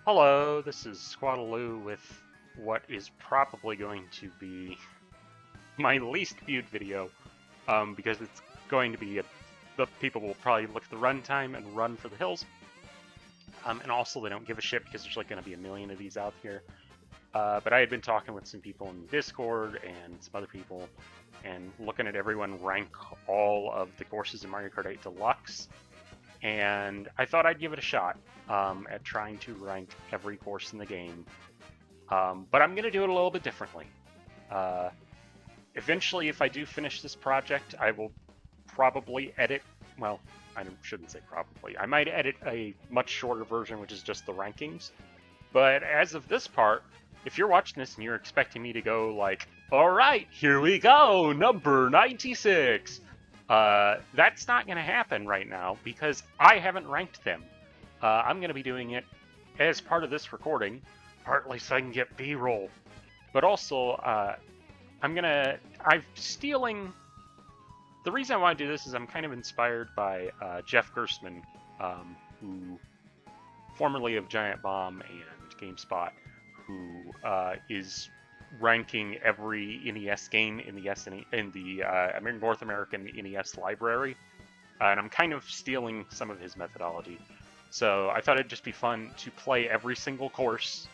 Hello, this is Squaddaloo with what is probably going to be my least viewed video, because it's going to be the people will probably look at the runtime and run for the hills, and also they don't give a shit because there's like going to be a million of these out here. But I had been talking with some people in Discord and some other people, and looking at everyone rank all of the courses in Mario Kart 8 Deluxe, and I thought I'd give it a shot at trying to rank every course in the game. But I'm going to do it a little bit differently. Eventually, if I do finish this project, I will probably edit, well, I shouldn't say probably. I might edit a much shorter version, which is just the rankings. But as of this part, if you're watching this and you're expecting me to go like, all right, here we go, number 96, that's not going to happen right now because I haven't ranked them. I'm going to be doing it as part of this recording, partly so I can get B-roll, but also I'm stealing. The reason I want to do this is I'm kind of inspired by Jeff Gerstmann, who formerly of Giant Bomb and GameSpot, who is ranking every NES game in the North American NES library, and I'm kind of stealing some of his methodology. So I thought it'd just be fun to play every single course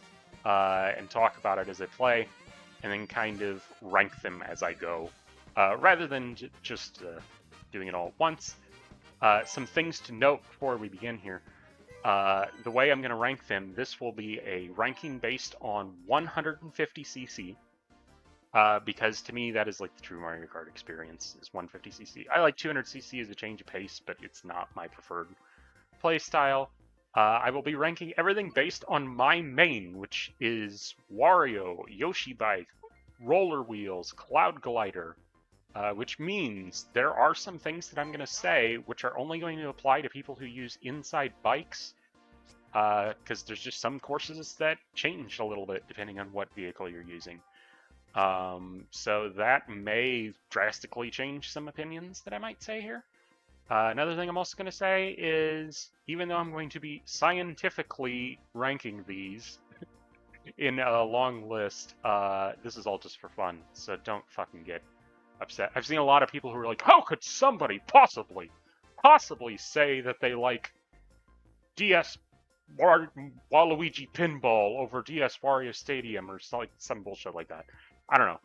and talk about it as I play, and then kind of rank them as I go, rather than just doing it all at once. Some things to note before we begin here. The way I'm going to rank them, this will be a ranking based on 150cc, because to me that is like the true Mario Kart experience, is 150cc. I like 200cc as a change of pace, but it's not my preferred play style. I will be ranking everything based on my main, which is Wario, Yoshi Bike, Roller Wheels, Cloud Glider, which means there are some things that I'm going to say which are only going to apply to people who use inside bikes, because there's just some courses that change a little bit depending on what vehicle you're using. So that may drastically change some opinions that I might say here. Another thing I'm also going to say is, even though I'm going to be scientifically ranking these in a long list, this is all just for fun, so don't fucking get upset. I've seen a lot of people who are like, how could somebody possibly say that they like DS Waluigi Pinball over DS Wario Stadium or some bullshit like that. I don't know.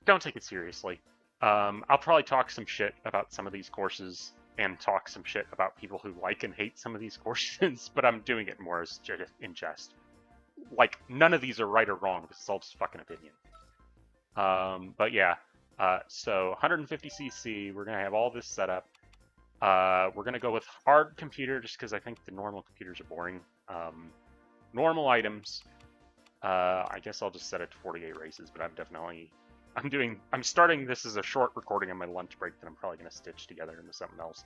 Don't take it seriously. I'll probably talk some shit about some of these courses and talk some shit about people who like and hate some of these courses, but I'm doing it more as in jest. Like, none of these are right or wrong. This is all just fucking opinion. But yeah, so 150cc, we're going to have all this set up. We're going to go with hard computer just because I think the normal computers are boring. Normal items, I guess I'll just set it to 48 races, but I'm starting this as a short recording on my lunch break that I'm probably going to stitch together into something else.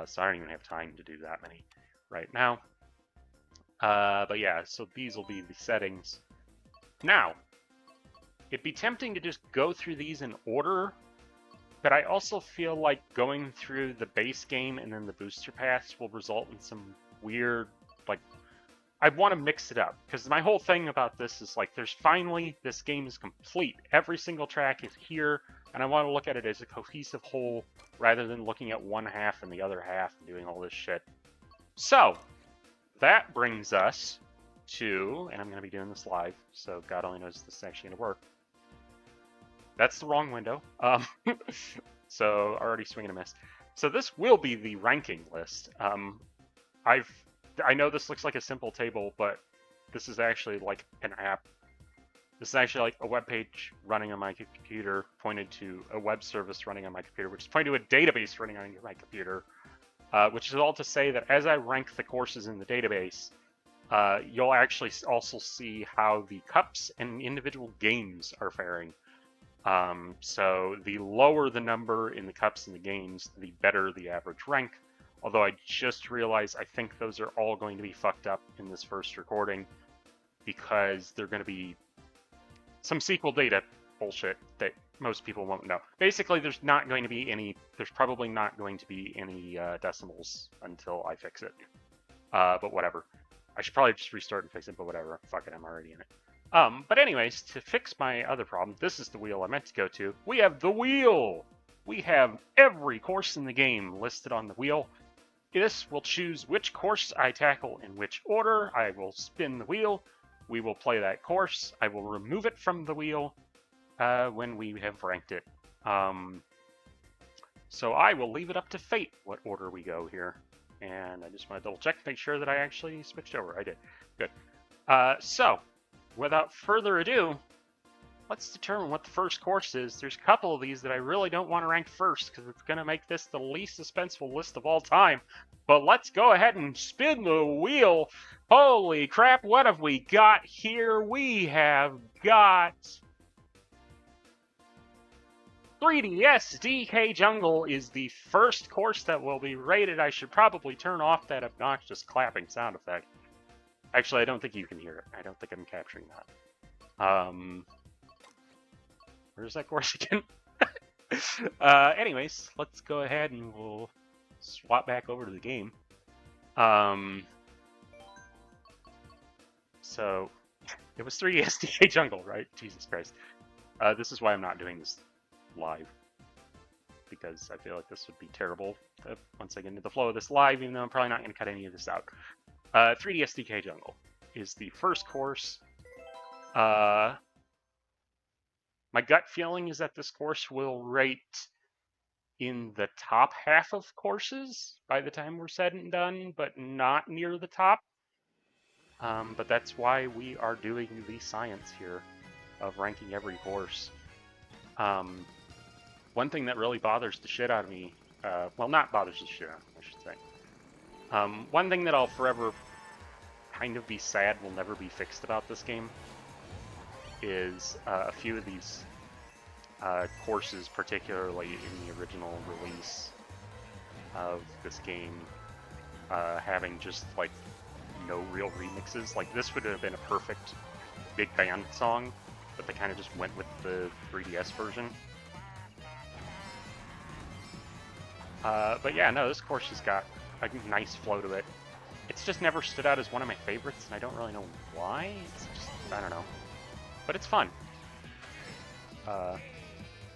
So I don't even have time to do that many right now. But yeah, so these will be the settings. Now, it'd be tempting to just go through these in order, but I also feel like going through the base game and then the booster pass will result in some weird, like, I want to mix it up, because my whole thing about this is, like, this game is complete. Every single track is here, and I want to look at it as a cohesive whole, rather than looking at one half and the other half and doing all this shit. So, that brings us to, and I'm going to be doing this live, so God only knows if this is actually going to work. That's the wrong window. So, already swing and a miss. So this will be the ranking list. I know this looks like a simple table, but this is actually like an app. This is actually like a web page running on my computer, pointed to a web service running on my computer, which is pointed to a database running on my computer, which is all to say that as I rank the courses in the database, you'll actually also see how the cups and individual games are faring. So the lower the number in the cups and the games, the better the average rank. Although I just realized I think those are all going to be fucked up in this first recording, because they're going to be some SQL data bullshit that most people won't know. Basically, there's probably not going to be any decimals until I fix it. But whatever. I should probably just restart and fix it, but whatever. Fuck it, I'm already in it. But anyways, to fix my other problem, this is the wheel I meant to go to. We have the wheel! We have every course in the game listed on the wheel. This will choose which course I tackle in which order. I will spin the wheel. We will play that course. I will remove it from the wheel when we have ranked it. So I will leave it up to fate what order we go here. And I just want to double check to make sure that I actually switched over. I did. Good. So, without further ado, let's determine what the first course is. There's a couple of these that I really don't want to rank first because it's going to make this the least suspenseful list of all time. But let's go ahead and spin the wheel. Holy crap, what have we got here? We have got 3DS DK Jungle is the first course that will be rated. I should probably turn off that obnoxious clapping sound effect. Actually, I don't think you can hear it. I don't think I'm capturing that. Where's that course again? Anyways, let's go ahead and we'll swap back over to the game. So, it was 3DS DK Jungle, right? Jesus Christ. This is why I'm not doing this live, because I feel like this would be terrible once I get into the flow of this live, even though I'm probably not going to cut any of this out. 3DS DK Jungle is the first course. My gut feeling is that this course will rate in the top half of courses by the time we're said and done, but not near the top. But that's why we are doing the science here of ranking every course. One thing that really bothers the shit out of me, well, not bothers the shit out of me, I should say. One thing that I'll forever kind of be sad will never be fixed about this game is a few of these courses, particularly in the original release of this game, having just, like, no real remixes. Like, this would have been a perfect big band song, but they kind of just went with the 3DS version. But yeah, no, this course has got a nice flow to it. It's just never stood out as one of my favorites, and I don't really know why. It's just, I don't know. But it's fun. I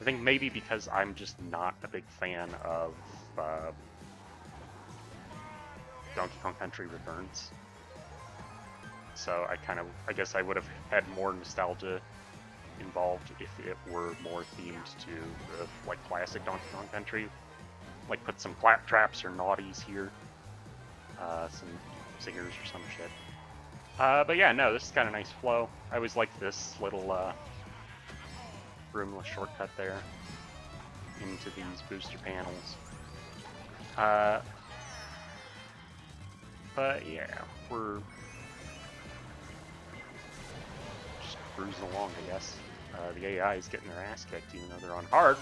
think maybe because I'm just not a big fan of Donkey Kong Country Returns. So I guess I would have had more nostalgia involved if it were more themed to the, like, classic Donkey Kong Country. Like, put some clap traps or naughties here. Some singers or some shit. But yeah, no, this has got a nice flow. I always like this little roomless shortcut there into these booster panels. But yeah, we're just cruising along, I guess. The AI is getting their ass kicked even though they're on hard.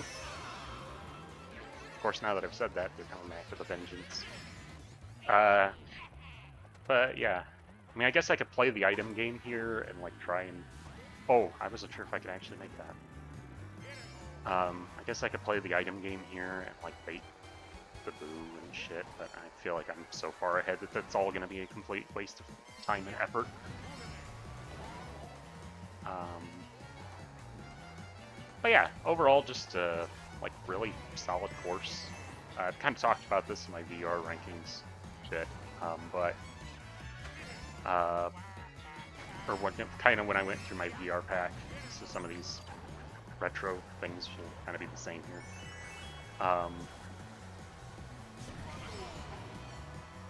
Of course, now that I've said that, they're coming back with a vengeance. But yeah, I mean, I guess I could play the item game here and, like, try and... Oh, I wasn't sure if I could actually make that. I guess I could play the item game here and, like, bait the boo and shit, but I feel like I'm so far ahead that that's all going to be a complete waste of time and effort. But yeah, overall, just like, really solid course. I've kind of talked about this in my VR rankings shit, but or what, kind of when I went through my VR pack, so some of these retro things will kind of be the same here.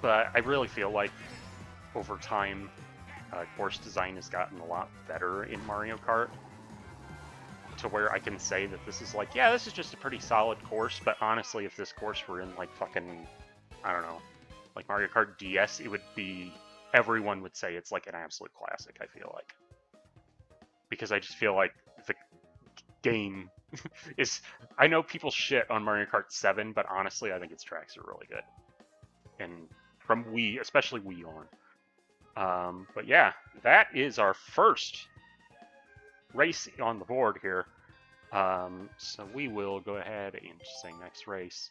But I really feel like over time, course design has gotten a lot better in Mario Kart, to where I can say that this is like, yeah, this is just a pretty solid course, but honestly, if this course were in, like, fucking, I don't know, like Mario Kart DS, it would be, everyone would say it's like an absolute classic, I feel like. Because I just feel like the game is, I know people shit on Mario Kart 7, but honestly, I think its tracks are really good. And from Wii, especially Wii on. But yeah, that is our first race on the board here. So we will go ahead and just say next race.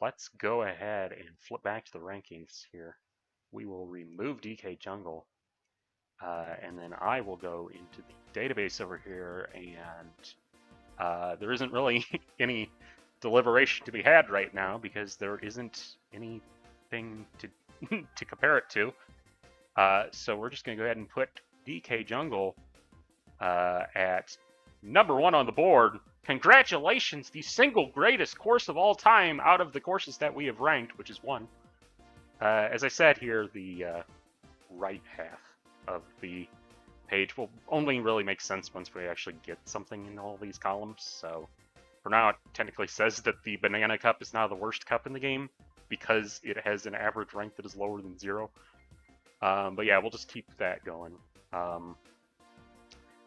Let's go ahead and flip back to the rankings here. we will remove DK Jungle, and then I will go into the database over here, and there isn't really any deliberation to be had right now because there isn't anything to to compare it to. So we're just going to go ahead and put DK Jungle at number 1 on the board. Congratulations, the single greatest course of all time out of the courses that we have ranked, which is 1. As I said here, the right half of the page will only really make sense once we actually get something in all these columns. So for now, it technically says that the Banana Cup is now the worst cup in the game because it has an average rank that is lower than 0. But yeah, we'll just keep that going.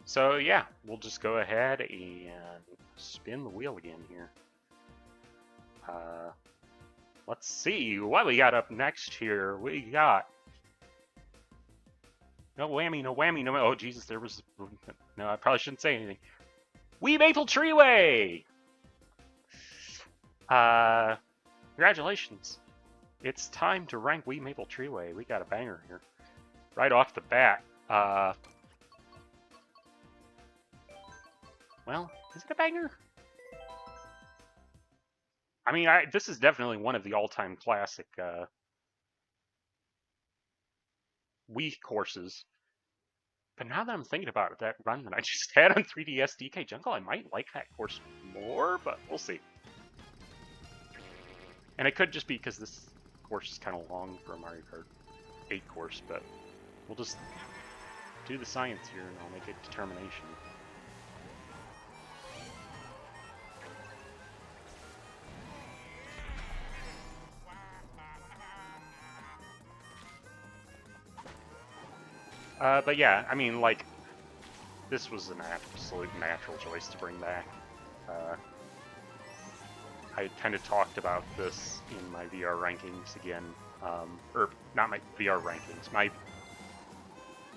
So yeah, we'll just go ahead and spin the wheel again here. Let's see what we got up next here. We got no whammy, no whammy, no. Oh Jesus, there was no. I probably shouldn't say anything. Wii Maple Treeway. Congratulations. It's time to rank Wii Maple Treeway. We got a banger here. Right off the bat. Well, is it a banger? I mean, this is definitely one of the all-time classic Wii courses. But now that I'm thinking about it, that run that I just had on 3DS DK Jungle, I might like that course more, but we'll see. And it could just be because this course is kind of long for a Mario Kart 8 course, but we'll just do the science here and I'll make a determination. But yeah, I mean, like, this was an absolute natural choice to bring back. I kind of talked about this in my VR rankings again, or not my VR rankings, my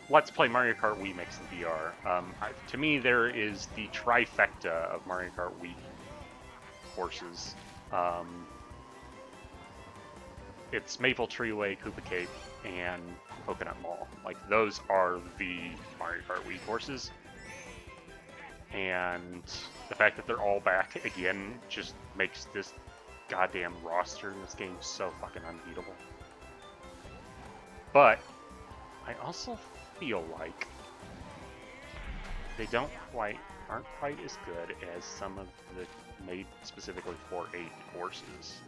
Let's Play Mario Kart Wii Mix in VR. To me, there is the trifecta of Mario Kart Wii courses. It's Maple Treeway, Koopa Cape, and Coconut Mall. Like, those are the Mario Kart Wii courses. And the fact that they're all back again just makes this goddamn roster in this game so fucking unbeatable. But I also feel like they aren't quite as good as some of the made specifically for 8 courses.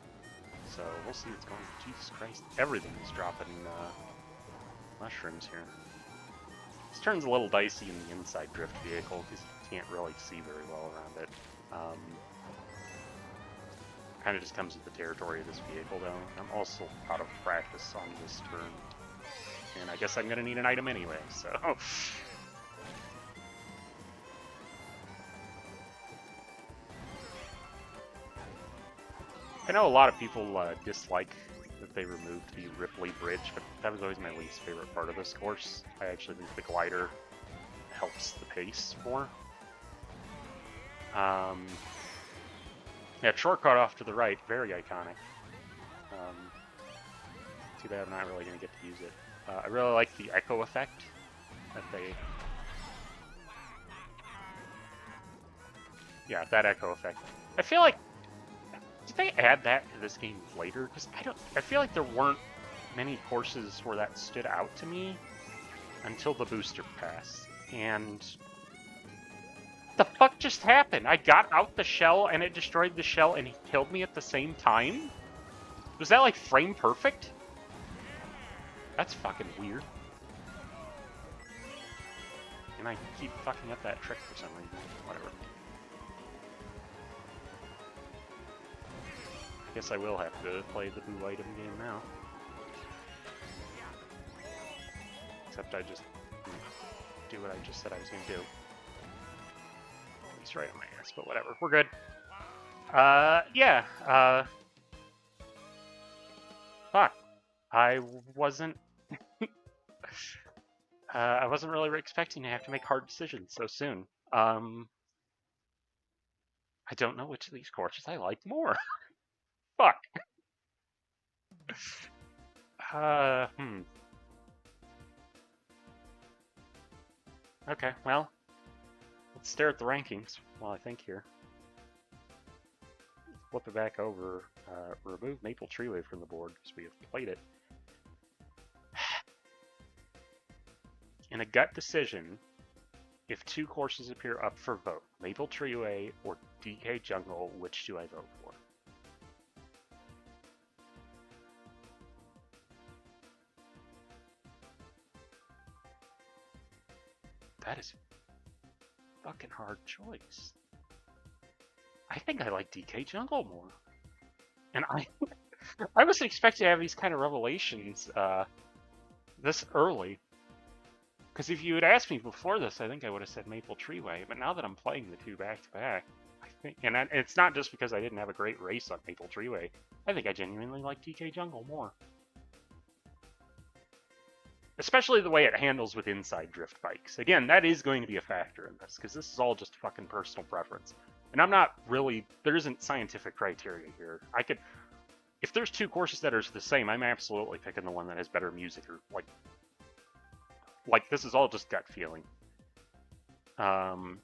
So we'll see what's going on. Jesus Christ, everything is dropping mushrooms here. This turns a little dicey in the inside drift vehicle because you can't really see very well around it. Kind of just comes with the territory of this vehicle though. I'm also out of practice on this turn. And I guess I'm going to need an item anyway, so... I know a lot of people dislike that they removed the Ripley Bridge, but that was always my least favorite part of this course. I actually think the glider helps the pace more. Yeah, shortcut off to the right, very iconic. Too bad I'm not really going to get to use it. I really like the echo effect that they... Yeah, that echo effect. I feel like... Did they add that to this game later? Because I feel like there weren't many courses where that stood out to me until the booster pass. And... the fuck just happened? I got out the shell and it destroyed the shell and he killed me at the same time? Was that like frame perfect? That's fucking weird. And I keep fucking up that trick for some reason. Whatever. I guess I will have to play the blue item game now. Except I just do what I just said I was going to do. He's right on my ass, but whatever. We're good. Yeah. Fuck. I wasn't really expecting to have to make hard decisions so soon. I don't know which of these courses I like more. Fuck. Hmm. Okay, well, let's stare at the rankings while I think here. Flip it back over. Remove Maple Treeway from the board because we have played it. In a gut decision, if two courses appear up for vote, Maple Treeway or DK Jungle, which do I vote for? That is a fucking hard choice. I think I like DK Jungle more. And I wasn't expecting to have these kind of revelations this early. Because if you had asked me before this, I think I would have said Maple Treeway. But now that I'm playing the two back to back, I think, and it's not just because I didn't have a great race on Maple Treeway. I think I genuinely like DK Jungle more. Especially the way it handles with inside drift bikes. Again, that is going to be a factor in this, because this is all just fucking personal preference. And I'm not really, there isn't scientific criteria here. If there's two courses that are the same, I'm absolutely picking the one that has better music, or like this is all just gut feeling. Oh,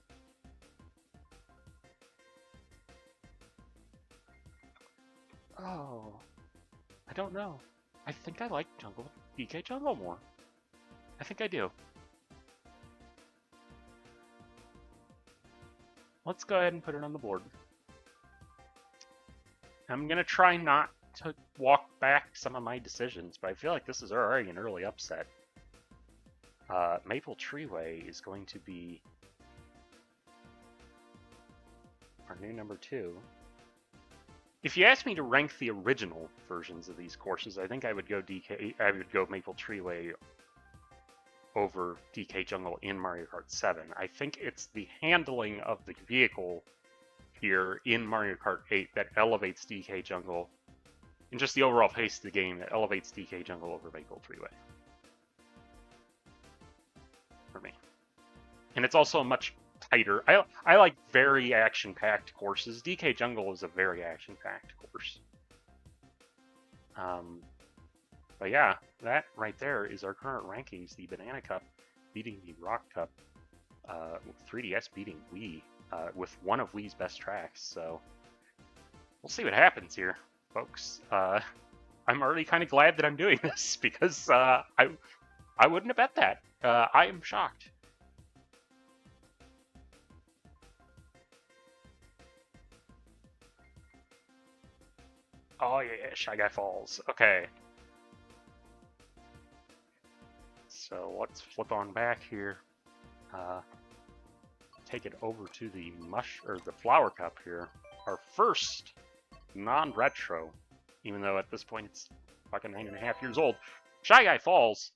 I don't know. I think I like DK Jungle more. I think I do. Let's go ahead and put it on the board. I'm gonna try not to walk back some of my decisions, but I feel like this is already an early upset. Maple Treeway is going to be our new number 2. If you asked me to rank the original versions of these courses, I think I would go Maple Treeway over DK Jungle in Mario Kart 7. I think it's the handling of the vehicle here in Mario Kart 8 that elevates DK Jungle, and just the overall pace of the game that elevates DK Jungle over Maple Treeway. For me. And it's also a much tighter. I like very action-packed courses. DK Jungle is a very action-packed course. But yeah, that right there is our current rankings. The Banana Cup beating the Rock Cup, 3DS beating Wii, with one of Wii's best tracks. So we'll see what happens here, folks. I'm already kind of glad that I'm doing this because I wouldn't have bet that. I am shocked. Oh yeah, Shy Guy Falls. Okay. So let's flip on back here. Take it over to the Flower Cup here. Our first non-retro, even though at this point it's fucking 9.5 years old. Shy Guy Falls.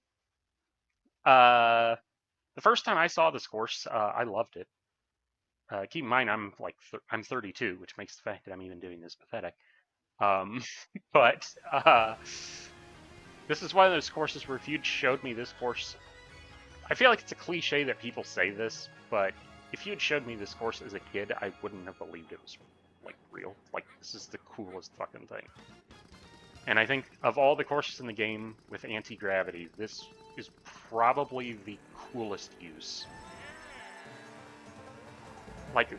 The first time I saw this course, I loved it. Keep in mind, I'm 32, which makes the fact that I'm even doing this pathetic. But this is one of those courses where if you'd showed me this course, I feel like it's a cliche that people say this, but if you had showed me this course as a kid, I wouldn't have believed it was real. This is the coolest fucking thing. And I think of all the courses in the game with anti-gravity, this is probably the coolest use.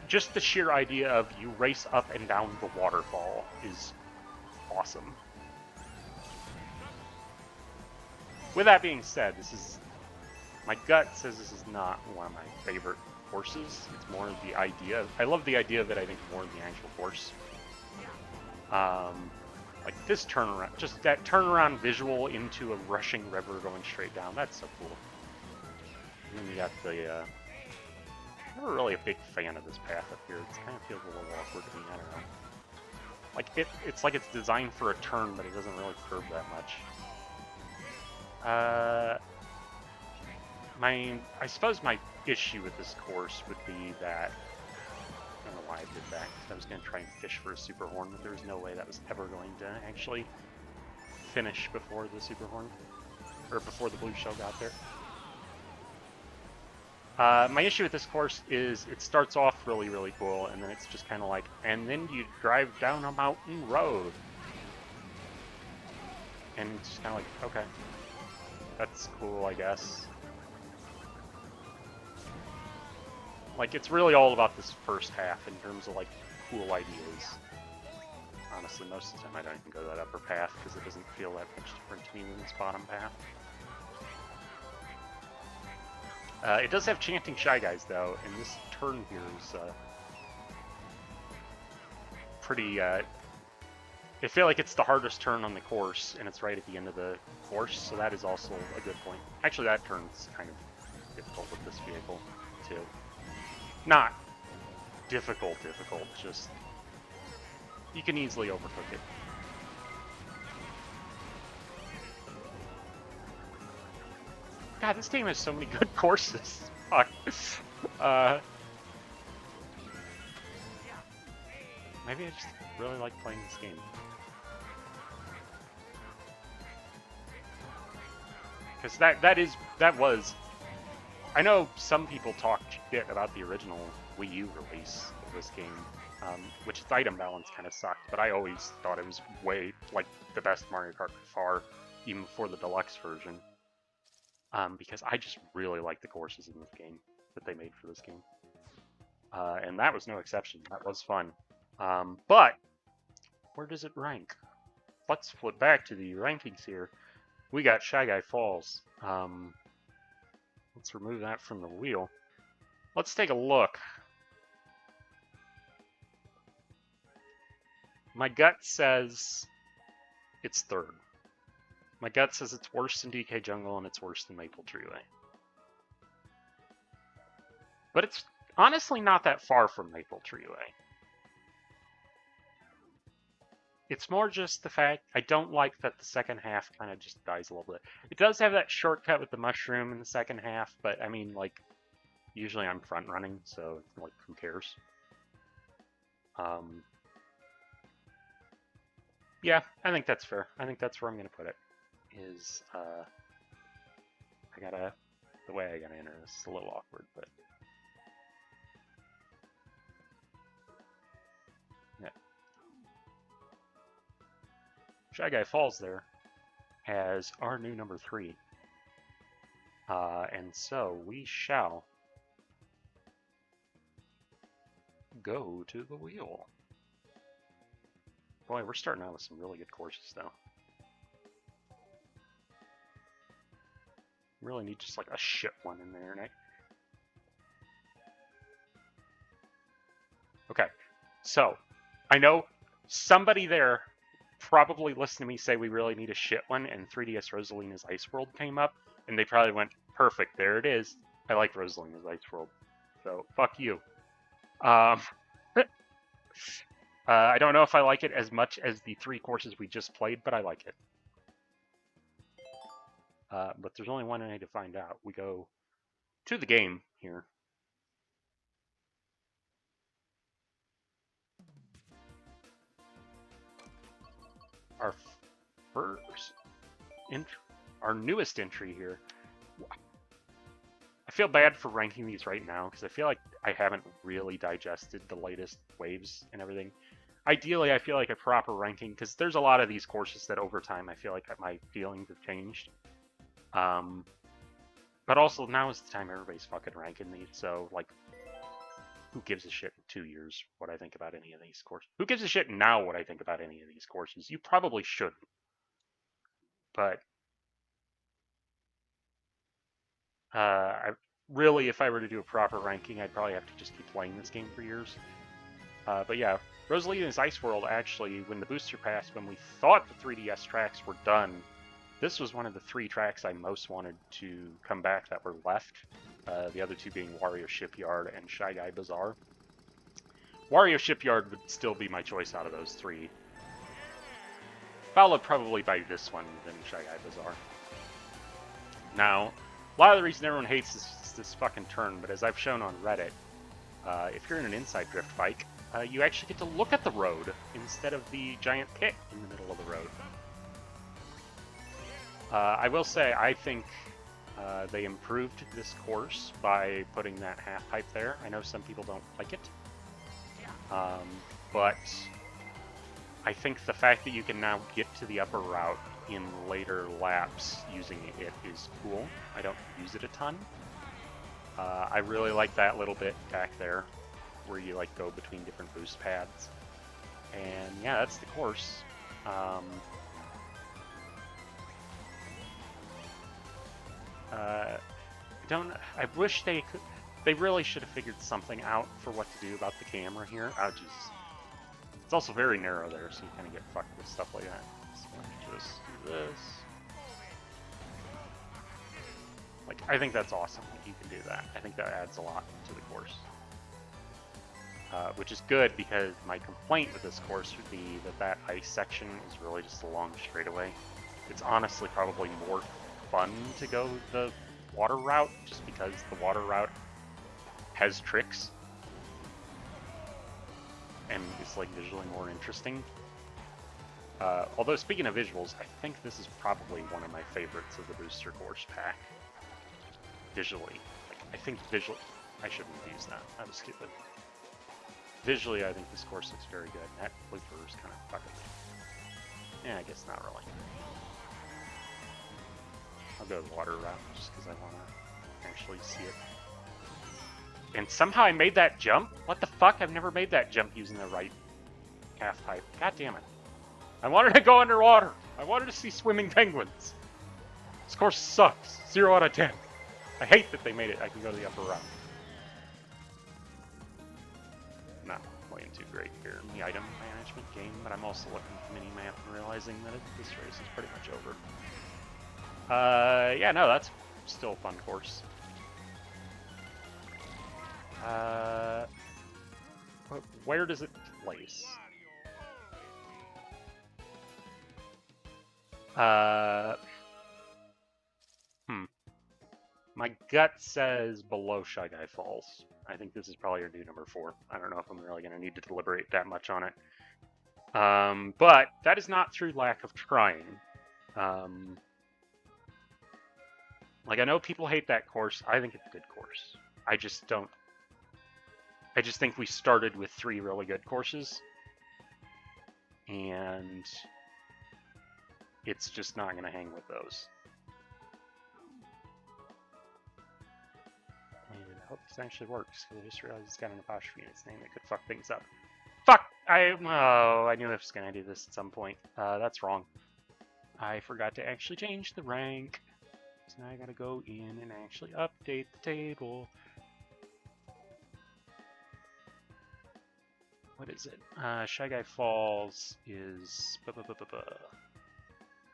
Just the sheer idea of you race up and down the waterfall is awesome. With that being said, my gut says this is not one of my favorite courses. It's more of the idea. I love the idea of it, I think, more than the actual course. This turnaround, just that turnaround visual into a rushing river going straight down, that's so cool. And then you got I'm never really a big fan of this path up here. It kind of feels a little awkward to me, I don't know. It's like it's designed for a turn, but it doesn't really curve that much. I suppose my issue with this course would be that, I don't know why I did that, because I was going to try and fish for a super horn, but there was no way that was ever going to actually finish before the super horn, or before the blue shell got there. My issue with this course is it starts off really, really cool, and then it's just kind of and then you drive down a mountain road. and it's just kind of like, okay, that's cool, I guess. Like, it's really all about this first half in terms of, like, cool ideas. Honestly, most of the time I don't even go to that upper path because it doesn't feel that much different to me than this bottom path. It does have chanting Shy Guys, though, and this turn here is pretty... I feel like it's the hardest turn on the course, and it's right at the end of the course, so that is also a good point. Actually, that turn's kind of difficult with this vehicle, too. Not difficult, just... You can easily overcook it. God, this game has so many good courses. Fuck. Maybe I just really like playing this game. Because that was... I know some people talked shit about the original Wii U release of this game, which its item balance kind of sucked, but I always thought it was way, like, the best Mario Kart by far, even before the Deluxe version. Because I just really like the courses in this game that they made for this game. And that was no exception. That was fun. But, where does it rank? Let's flip back to the rankings here. We got Shy Guy Falls. Let's remove that from the wheel. Let's take a look. My gut says it's third. My gut says it's worse than DK Jungle and it's worse than Maple Treeway. But it's honestly not that far from Maple Treeway. It's more just the fact I don't like that the second half kind of just dies a little bit. It does have that shortcut with the mushroom in the second half, but I mean, like, usually I'm front running, so like, who cares? Yeah, I think that's fair. I think that's where I'm gonna put it. Is the way I gotta enter this is a little awkward, but yeah. Shy Guy Falls there as our new number 3. And so we shall go to the wheel. Boy, we're starting out with some really good courses, though. Really need just like a shit one in there, Nick. Okay, so I know somebody there probably listened to me say we really need a shit one, and 3DS Rosalina's Ice World came up, and they probably went, perfect, there it is. I like Rosalina's Ice World, so fuck you. I don't know if I like it as much as the 3 courses we just played, but I like it. But there's only one I need to find out. We go to the game here. Our newest entry here. I feel bad for ranking these right now because I feel like I haven't really digested the latest waves and everything. Ideally, I feel like a proper ranking, because there's a lot of these courses that over time I feel like my feelings have changed. But also now is the time everybody's fucking ranking these, so like, who gives a shit in 2 years what I think about any of these courses? Who gives a shit now what I think about any of these courses? You probably shouldn't. But really, if I were to do a proper ranking, I'd probably have to just keep playing this game for years. But yeah, Rosalina's Ice World, actually, when the booster passed, when we thought the 3DS tracks were done, this was one of the 3 tracks I most wanted to come back that were left. The other 2 being Wario Shipyard and Shy Guy Bazaar. Wario Shipyard would still be my choice out of those 3. Followed probably by this one, then Shy Guy Bazaar. Now, a lot of the reason everyone hates this fucking turn, but as I've shown on Reddit, if you're in an inside drift bike, you actually get to look at the road instead of the giant pit in the middle of the road. I will say, I think they improved this course by putting that half pipe there. I know some people don't like it, but I think the fact that you can now get to the upper route in later laps using it is cool. I don't use it a ton. I really like that little bit back there where you like go between different boost pads. And yeah, that's the course. I wish they really should have figured something out for what to do about the camera here. Oh, Jesus. It's also very narrow there, so you kind of get fucked with stuff like that. So let me just do this. Like, I think that's awesome that you can do that. I think that adds a lot to the course. Which is good, because my complaint with this course would be that ice section is really just a long straightaway. It's honestly probably more fun to go the water route, just because the water route has tricks and it's like visually more interesting. Although speaking of visuals, I think this is probably one of my favorites of the booster course pack. Visually, like, I think visually, I shouldn't use that. That was stupid. Visually, I think this course looks very good. That looper is kind of fucking. Yeah, I guess not really. I'll go the water route just because I want to actually see it. And somehow I made that jump? What the fuck? I've never made that jump using the right half pipe. God damn it. I wanted to go underwater. I wanted to see swimming penguins. This course sucks. 0 out of 10. I hate that they made it. I can go to the upper route. Not playing too great here in the item management game, but I'm also looking at the mini-map and realizing that this race is pretty much over. Yeah, no, that's still a fun course. Where does it place? My gut says below Shy Guy Falls. I think this is probably your new number 4. I don't know if I'm really going to need to deliberate that much on it. But that is not through lack of trying. Like, I know people hate that course. I think it's a good course. I just think we started with 3 really good courses. And it's just not going to hang with those. And I hope this actually works, because I just realized it's got an apostrophe in its name that could fuck things up. Fuck! I knew I was going to do this at some point. That's wrong. I forgot to actually change the rank. So now I gotta go in and actually update the table. What is it? Shy Guy Falls is... Where are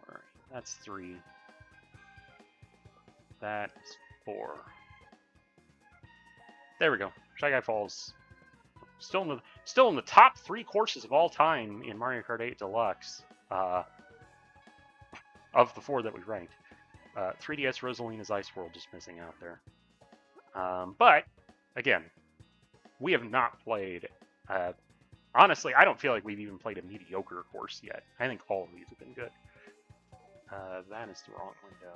you? That's 3. That's 4. There we go. Shy Guy Falls. Still in the top 3 courses of all time in Mario Kart 8 Deluxe. Of the 4 that we ranked. 3DS Rosalina's Ice World just missing out there. But, again, we have not played... honestly, I don't feel like we've even played a mediocre course yet. I think all of these have been good. That is the wrong window.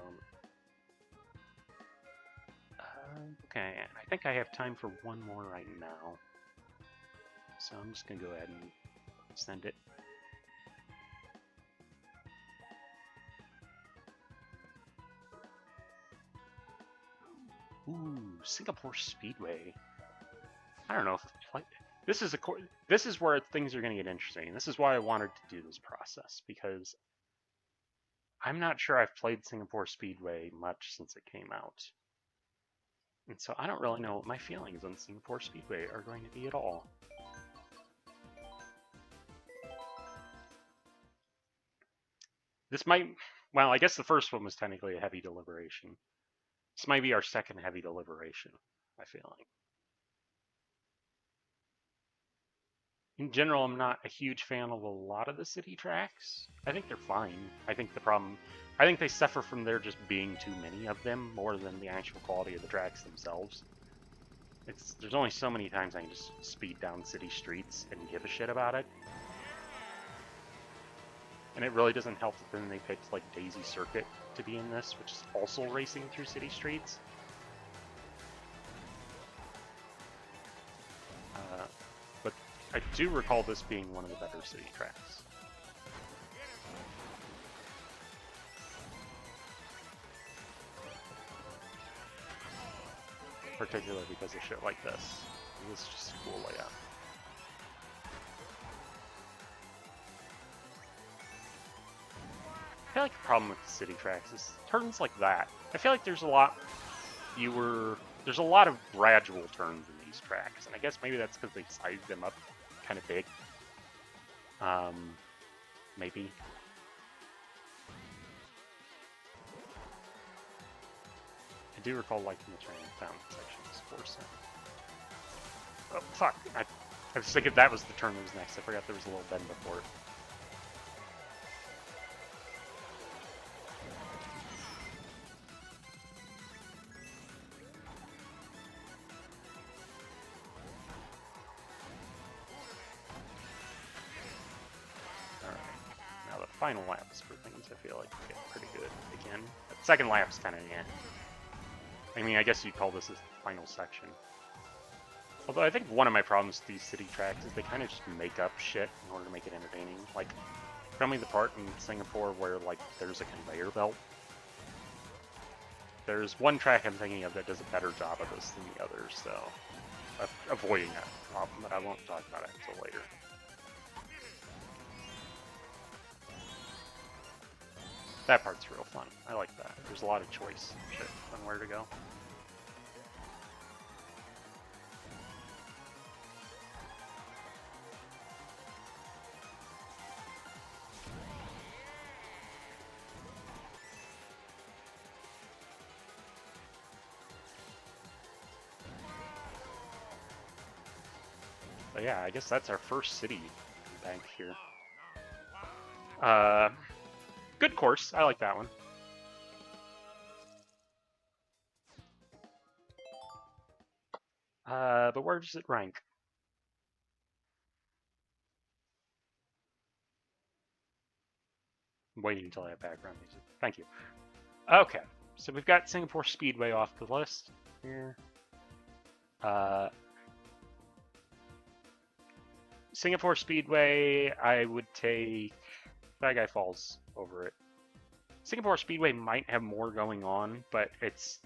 Okay, and I think I have time for one more right now. So I'm just going to go ahead and send it. Ooh, Singapore Speedway. I don't know if this is where things are going to get interesting. This is why I wanted to do this process, because I'm not sure I've played Singapore Speedway much since it came out. And so I don't really know what my feelings on Singapore Speedway are going to be at all. This might, well, I guess the first one was technically a heavy deliberation. This might be our second heavy deliberation, I feel like. In general, I'm not a huge fan of a lot of the city tracks. I think they're fine. I think they suffer from there just being too many of them, more than the actual quality of the tracks themselves. There's only so many times I can just speed down city streets and give a shit about it. And it really doesn't help that then they picked, like, Daisy Circuit to be in this, which is also racing through city streets. But I do recall this being one of the better city tracks. particularly because of shit like this. This is just a cool layout. I feel like the problem with the city tracks is turns like that. I feel like there's a lot there's a lot of gradual turns in these tracks, and I guess maybe that's because they sized them up kind of big. Maybe. I do recall liking the turning fountain sections, of course. Oh, fuck. I was thinking that was the turn that was next. I forgot there was a little bend before it. Final laps for things, I feel like get pretty good again. But second lap's kind of, yeah. I mean, I guess you'd call this a final section. Although I think one of my problems with these city tracks is they kind of just make up shit in order to make it entertaining. Like, tell me the part in Singapore where, like, there's a conveyor belt. There's one track I'm thinking of that does a better job of this than the others, so avoiding that problem, but I won't talk about it until later. That part's real fun. I like that. There's a lot of choice shit on where to go. But yeah, I guess that's our first city bank here. Good course. I like that one. But where does it rank? I'm waiting until I have background music. Thank you. Okay, so we've got Singapore Speedway off the list here. Singapore Speedway, I would take Shy Guy Falls over it. Singapore Speedway might have more going on, but it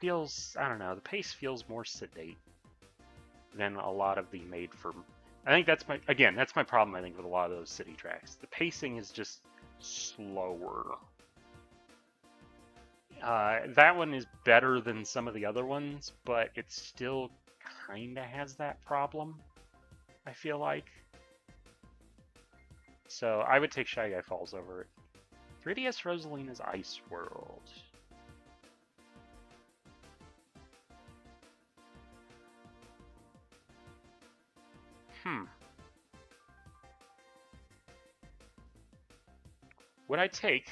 feels, I don't know, the pace feels more sedate than a lot of the made for. I think that's my problem, I think, with a lot of those city tracks. The pacing is just slower. That one is better than some of the other ones, but it still kind of has that problem, I feel like. So I would take Shy Guy Falls over it. 3DS Rosalina's Ice World. Would I take,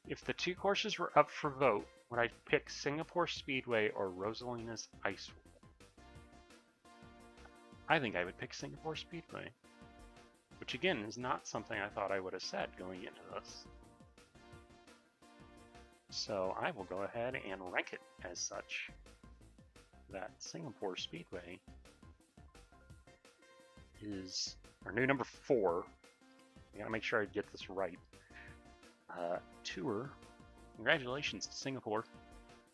if the two courses were up for vote, would I pick Singapore Speedway or Rosalina's Ice World? I think I would pick Singapore Speedway. Which again is not something I thought I would have said going into this. So I will go ahead and rank it as such. That Singapore Speedway is our new number 4. I gotta make sure I get this right. Tour. Congratulations to Singapore.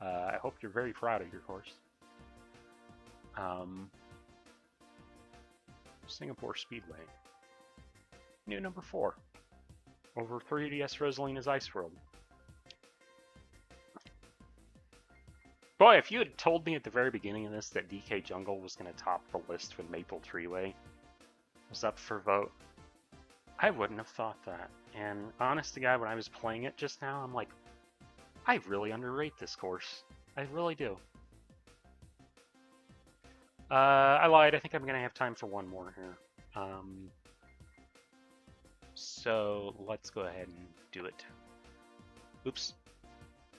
I hope you're very proud of your course. Singapore Speedway. New number 4. Over 3DS Rosalina's Ice World. Boy, if you had told me at the very beginning of this that DK Jungle was going to top the list when Maple Treeway was up for vote, I wouldn't have thought that. And honest to God, when I was playing it just now, I'm like, I really underrate this course. I really do. I lied. I think I'm going to have time for one more here. So let's go ahead and do it. Oops.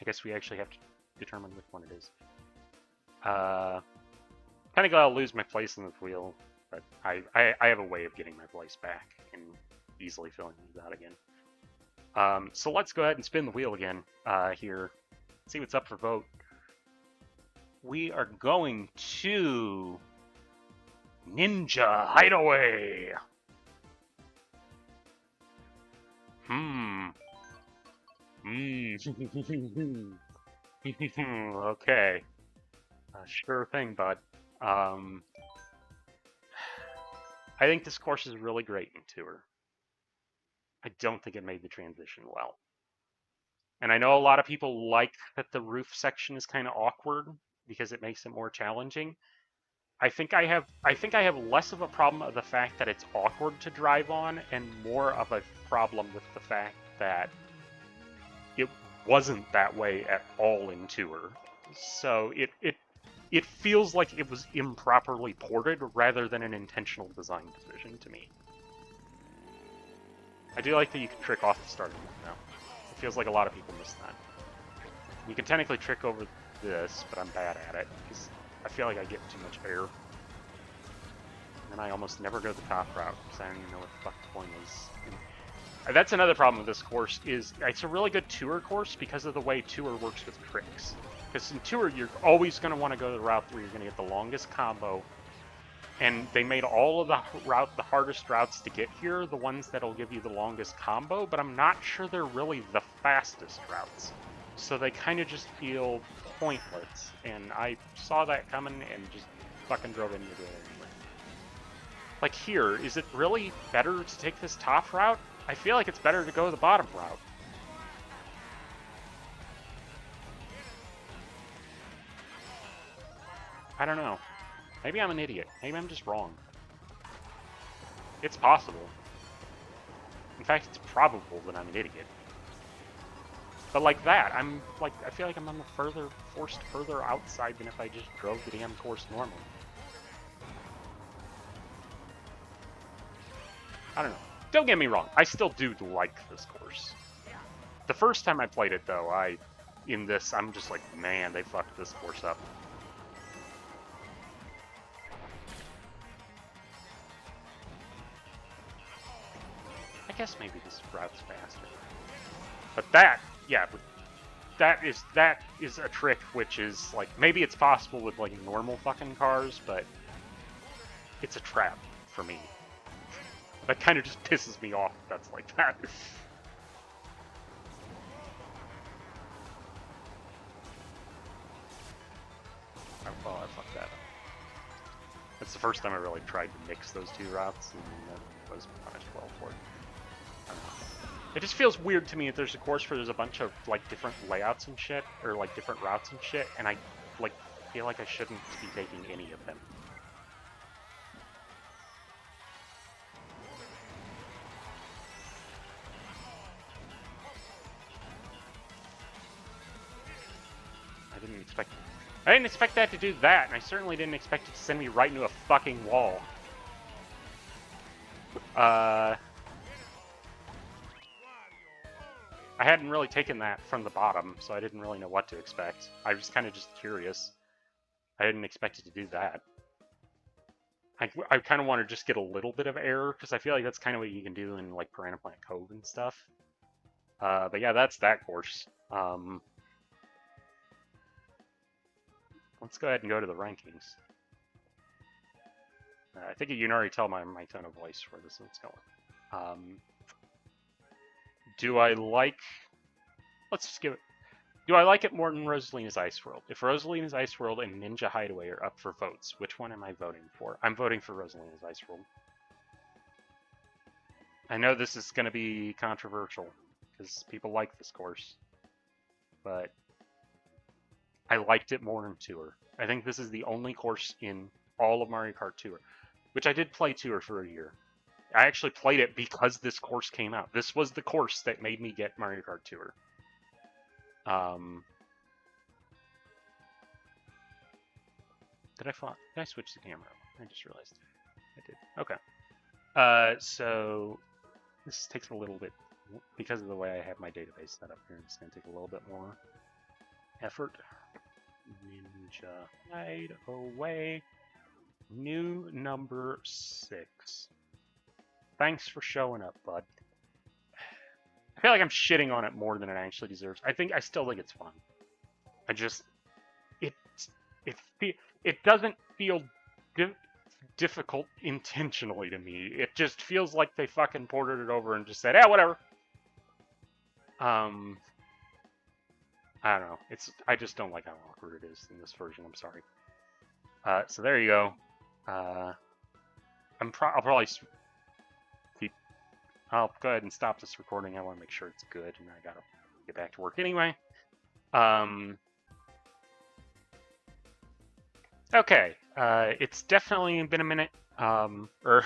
I guess we actually have to determine which one it is. Kind of glad I'll lose my place in the wheel, but I have a way of getting my place back and easily filling these out again. So let's go ahead and spin the wheel again here. See what's up for vote. We are going to Ninja Hideaway. Okay. Sure thing, bud. I think this course is really great in Tour. I don't think it made the transition well. And I know a lot of people like that the roof section is kind of awkward because it makes it more challenging. I think I have less of a problem of the fact that it's awkward to drive on and more of a problem with the fact that it wasn't that way at all in Tour. So it feels like it was improperly ported rather than an intentional design decision to me. I do like that you can trick off the starting now. It feels like a lot of people miss that. You can technically trick over this, but I'm bad at it because I feel like I get too much air. And I almost never go the top route because I don't even know what the fuck the point is. And that's another problem with this course is it's a really good Tour course because of the way Tour works with tricks. Because in Tour, you're always going to want to go the route where you're going to get the longest combo. And they made all of the hardest routes to get here, the ones that'll give you the longest combo, but I'm not sure they're really the fastest routes. So they kind of just feel pointless, and I saw that coming and just fucking drove into it anyway. Like here, is it really better to take this top route? I feel like it's better to go the bottom route. I don't know. Maybe I'm an idiot. Maybe I'm just wrong. It's possible. In fact, it's probable that I'm an idiot. But like that, I feel like I'm on the forced further outside than if I just drove the damn course normally. I don't know. Don't get me wrong, I still do like this course. The first time I played it though, I'm just like, man, they fucked this course up. I guess maybe this route's faster. But that is a trick which is like, maybe it's possible with like normal fucking cars, but it's a trap for me. That kind of just pisses me off if that's like that. Oh, I fucked that up. That's the first time I really tried to mix those two routes, and that was punished well for it. It just feels weird to me that there's a course where there's a bunch of like different layouts and shit, or like different routes and shit, and I like feel like I shouldn't be taking any of them. I didn't expect that to do that, and I certainly didn't expect it to send me right into a fucking wall. I hadn't really taken that from the bottom, so I didn't really know what to expect. I was kind of just curious. I didn't expect it to do that. I kind of want to just get a little bit of air, because I feel like that's kind of what you can do in like Piranha Plant Cove and stuff. But yeah, that's that course. Let's go ahead and go to the rankings. I think you can already tell my tone of voice where this one's going. Do I like... Let's just give it... Do I like it more than Rosalina's Ice World? If Rosalina's Ice World and Ninja Hideaway are up for votes, which one am I voting for? I'm voting for Rosalina's Ice World. I know this is going to be controversial, because people like this course, but I liked it more in Tour. I think this is the only course in all of Mario Kart Tour, which I did play Tour for a year. I actually played it because this course came out. This was the course that made me get Mario Kart Tour. Did I switch the camera? I just realized I did. Okay. So this takes a little bit, because of the way I have my database set up here, it's going to take a little bit more effort. Ninja Hideaway. New number 6. Thanks for showing up, bud. I feel like I'm shitting on it more than it actually deserves. I still think it's fun. It doesn't feel difficult intentionally to me. It just feels like they fucking ported it over and just said, "Yeah, whatever." I don't know. I just don't like how awkward it is in this version. I'm sorry. So there you go. I'll probably keep. I'll go ahead and stop this recording. I want to make sure it's good, and I gotta get back to work anyway. Okay. It's definitely been a minute. Or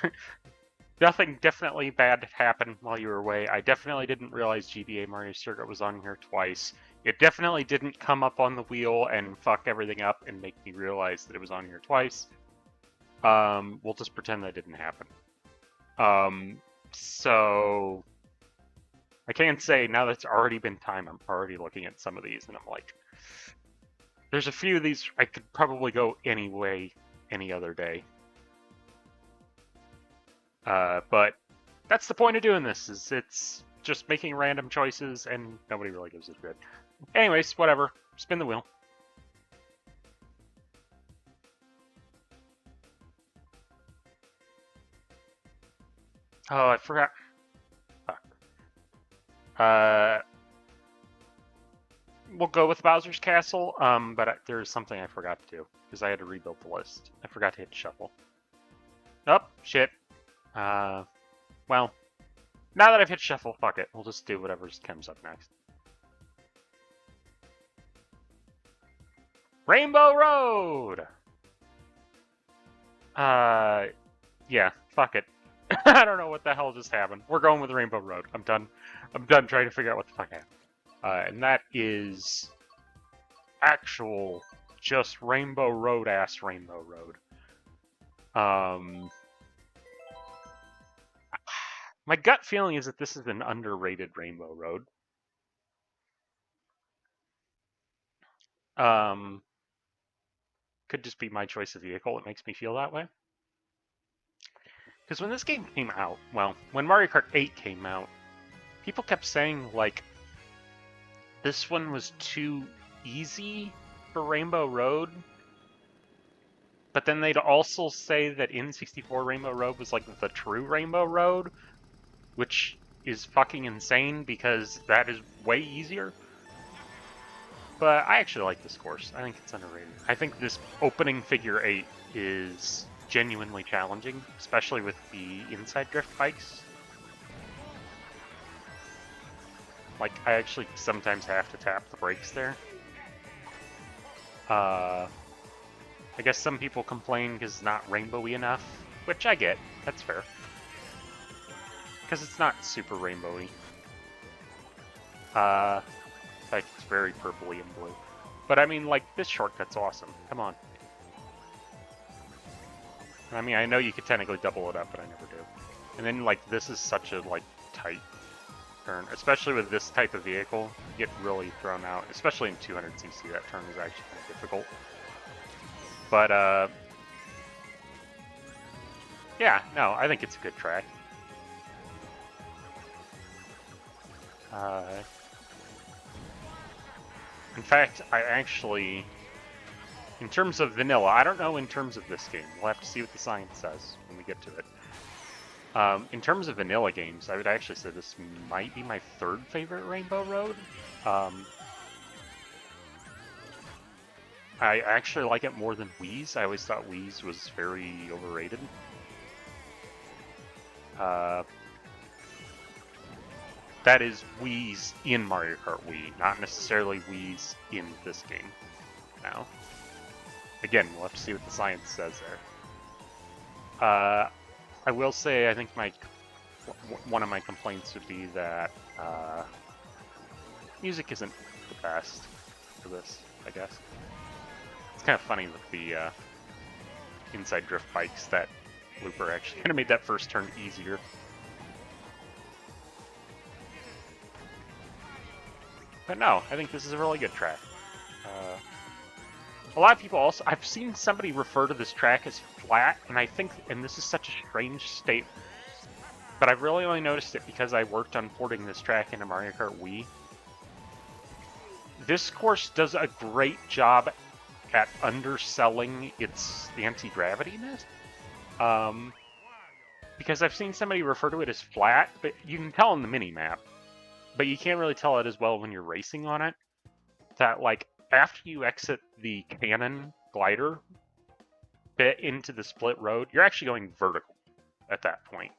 nothing definitely bad happened while you were away. I definitely didn't realize GBA Mario Circuit was on here twice. It definitely didn't come up on the wheel and fuck everything up and make me realize that it was on here twice. We'll just pretend that didn't happen. So I can say now that it's already been time, I'm already looking at some of these and I'm like, there's a few of these I could probably go any way, any other day. But that's the point of doing this, is it's just making random choices and nobody really gives a shit. Anyways, whatever. Spin the wheel. Oh, I forgot. Fuck. We'll go with Bowser's Castle, but there's something I forgot to do, because I had to rebuild the list. I forgot to hit shuffle. Oh, shit. Well, now that I've hit shuffle, fuck it. We'll just do whatever comes up next. Rainbow Road! Yeah, fuck it. I don't know what the hell just happened. We're going with Rainbow Road. I'm done. I'm done trying to figure out what the fuck happened. And that is actual just Rainbow Road ass Rainbow Road. My gut feeling is that this is an underrated Rainbow Road. Could just be my choice of vehicle that makes me feel that way. Because when this game came out, well, when Mario Kart 8 came out, people kept saying, like, this one was too easy for Rainbow Road. But then they'd also say that N64 Rainbow Road was like the true Rainbow Road, which is fucking insane because that is way easier. But I actually like this course. I think it's underrated. I think this opening figure 8 is genuinely challenging, especially with the inside drift bikes. Like, I actually sometimes have to tap the brakes there. I guess some people complain because it's not rainbowy enough, which I get. That's fair. Because it's not super rainbowy. In fact, it's very purpley and blue. But I mean, like, this shortcut's awesome. Come on. I mean, I know you could technically double it up, but I never do. And then, like, this is such a, like, tight turn. Especially with this type of vehicle, you get really thrown out. Especially in 200cc, that turn is actually kind of difficult. But, yeah, no, I think it's a good track. In fact, I actually, in terms of vanilla, I don't know in terms of this game. We'll have to see what the science says when we get to it. In terms of vanilla games, I would actually say this might be my third favorite Rainbow Road. I actually like it more than Wii's. I always thought Wii's was very overrated. That is Wii's in Mario Kart Wii, not necessarily Wii's in this game now. Again, we'll have to see what the science says there. I will say, I think one of my complaints would be that music isn't the best for this, I guess. It's kind of funny with the inside drift bikes that Looper actually kind of made that first turn easier. But no, I think this is a really good track. A lot of people also, I've seen somebody refer to this track as flat, and I think, and this is such a strange statement, but I've really only noticed it because I worked on porting this track into Mario Kart Wii. This course does a great job at underselling its anti-gravity-ness. Because I've seen somebody refer to it as flat, but you can tell in the mini-map. But you can't really tell it as well when you're racing on it. That, like, after you exit the cannon glider, bit into the split road, you're actually going vertical at that point.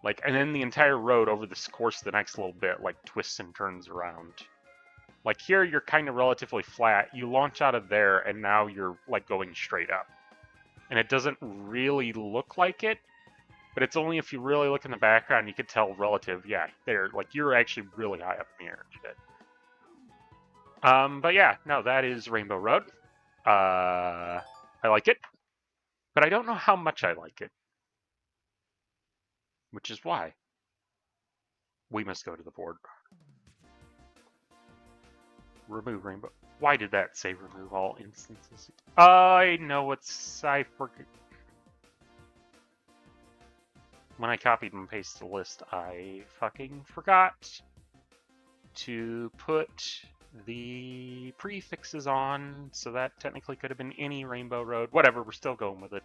Like, and then the entire road over this course the next little bit, like, twists and turns around. Like, here you're kind of relatively flat. You launch out of there, and now you're, like, going straight up. And it doesn't really look like it, but it's only if you really look in the background you could tell relative, yeah, there, like, you're actually really high up in the air and shit. But yeah, no, that is Rainbow Road. I like it, but I don't know how much I like it. Which is why we must go to the board. Remove Rainbow. Why did that say remove all instances? I know what's... I forget. When I copied and pasted the list, I fucking forgot to put the prefixes on, so that technically could have been any Rainbow Road. Whatever, we're still going with it.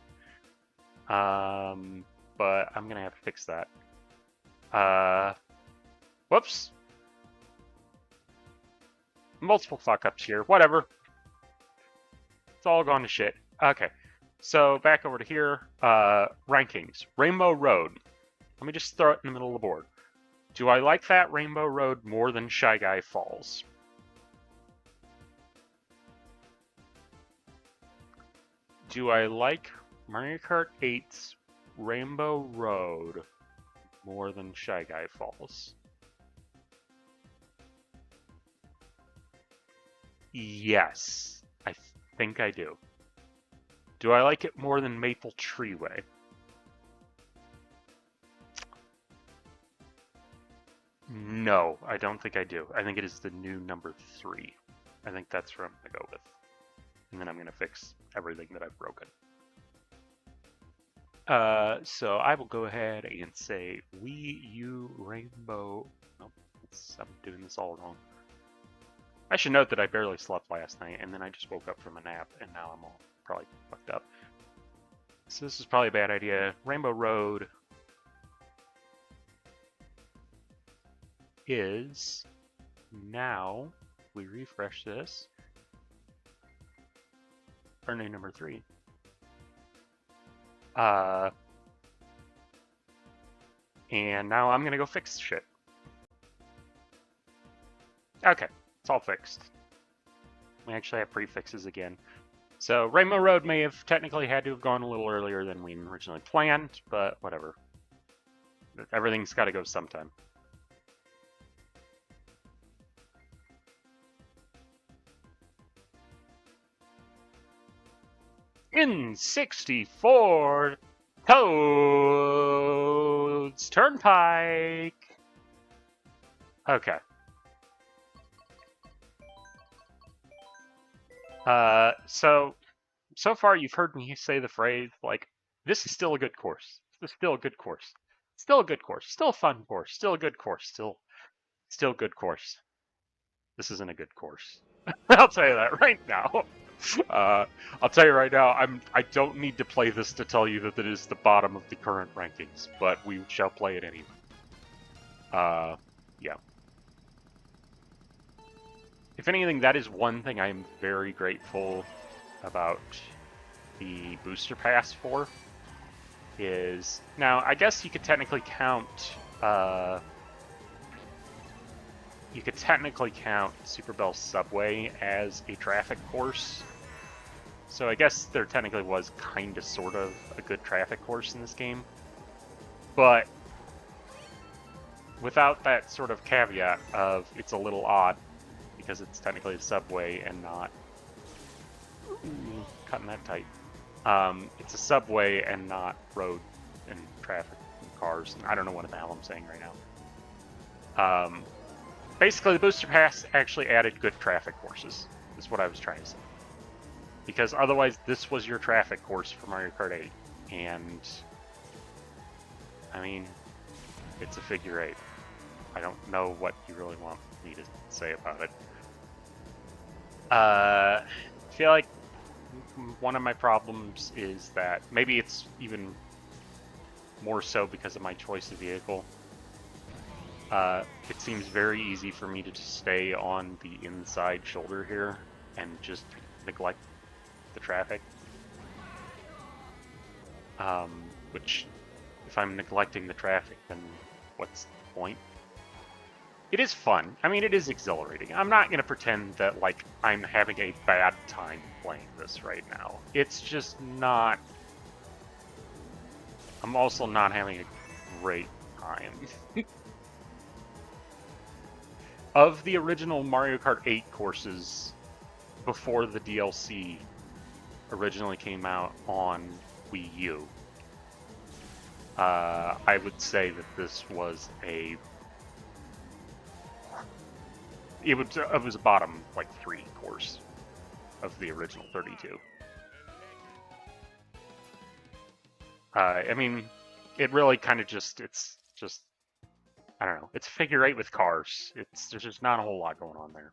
But I'm gonna have to fix that. Whoops. Multiple fuck-ups here. Whatever. It's all gone to shit. Okay. So, back over to here. Rankings. Rainbow Road. Let me just throw it in the middle of the board. Do I like that Rainbow Road more than Shy Guy Falls? Do I like Mario Kart 8's Rainbow Road more than Shy Guy Falls? Yes, I think I do. Do I like it more than Maple Treeway? No, I don't think I do. I think it is the new number 3. I think that's what I'm going to go with. And then I'm going to fix everything that I've broken. So I will go ahead and say Wii U Rainbow... Nope, I'm doing this all wrong. I should note that I barely slept last night, and then I just woke up from a nap, and now I'm all probably fucked up. So this is probably a bad idea. Rainbow Road is now, we refresh this, our new number 3. And now I'm gonna go fix shit. Okay. It's all fixed. We actually have prefixes again. So Rainbow Road may have technically had to have gone a little earlier than we originally planned, but whatever. Everything's got to go sometime. N64 Toads Turnpike. Okay. So far you've heard me say the phrase, like, this is still a good course. This is still a good course. Still a good course. Still a fun course. Still a good course. Still good course. This isn't a good course. I'll tell you that right now. I'll tell you right now, I don't need to play this to tell you that it is the bottom of the current rankings, but we shall play it anyway. Yeah. If anything, that is one thing I am very grateful about the booster pass for. Is now, I guess you could technically count Super Bell Subway as a traffic course. So I guess there technically was kind of sort of a good traffic course in this game. But without that sort of caveat of it's a little odd because it's technically a subway and not cutting that tight. It's a subway and not road and traffic and cars. And I don't know what the hell I'm saying right now. Basically, the booster pass actually added good traffic courses, is what I was trying to say. Because otherwise, this was your traffic course for Mario Kart 8. And, I mean, it's a figure 8. I don't know what you really want me to say about it. I feel like one of my problems is that maybe it's even more so because of my choice of vehicle. It seems very easy for me to just stay on the inside shoulder here and just neglect the traffic. which, if I'm neglecting the traffic, then what's the point? It is fun. I mean, it is exhilarating. I'm not going to pretend that, like, I'm having a bad time playing this right now. It's just not... I'm also not having a great time. Of the original Mario Kart 8 courses before the DLC originally came out on Wii U, I would say that this was a... It was a bottom, like, 3 course of the original 32. I mean, it really kind of just, it's just, I don't know, it's figure 8 with cars. There's just not a whole lot going on there.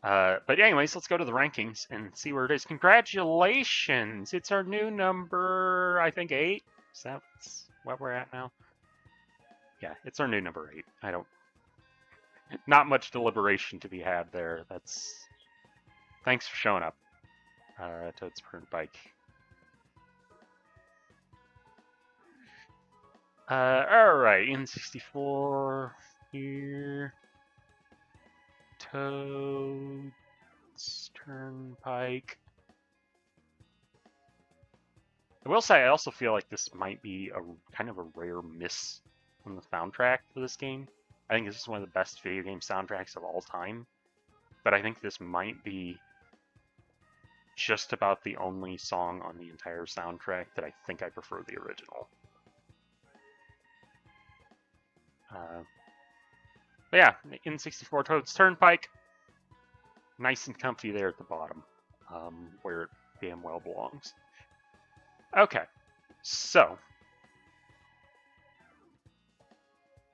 But anyways, let's go to the rankings and see where it is. Congratulations! It's our new number, I think, 8? Is that what we're at now? Yeah, it's our new number 8. Not much deliberation to be had there. Thanks for showing up, Toad's Turnpike. Alright, N64 here. Toad's Turnpike. I will say, I also feel like this might be a kind of a rare miss on the soundtrack for this game. I think this is one of the best video game soundtracks of all time, but I think this might be just about the only song on the entire soundtrack that I think I prefer the original. But yeah, N64 Toad's Turnpike, nice and comfy there at the bottom, where it damn well belongs. Okay, so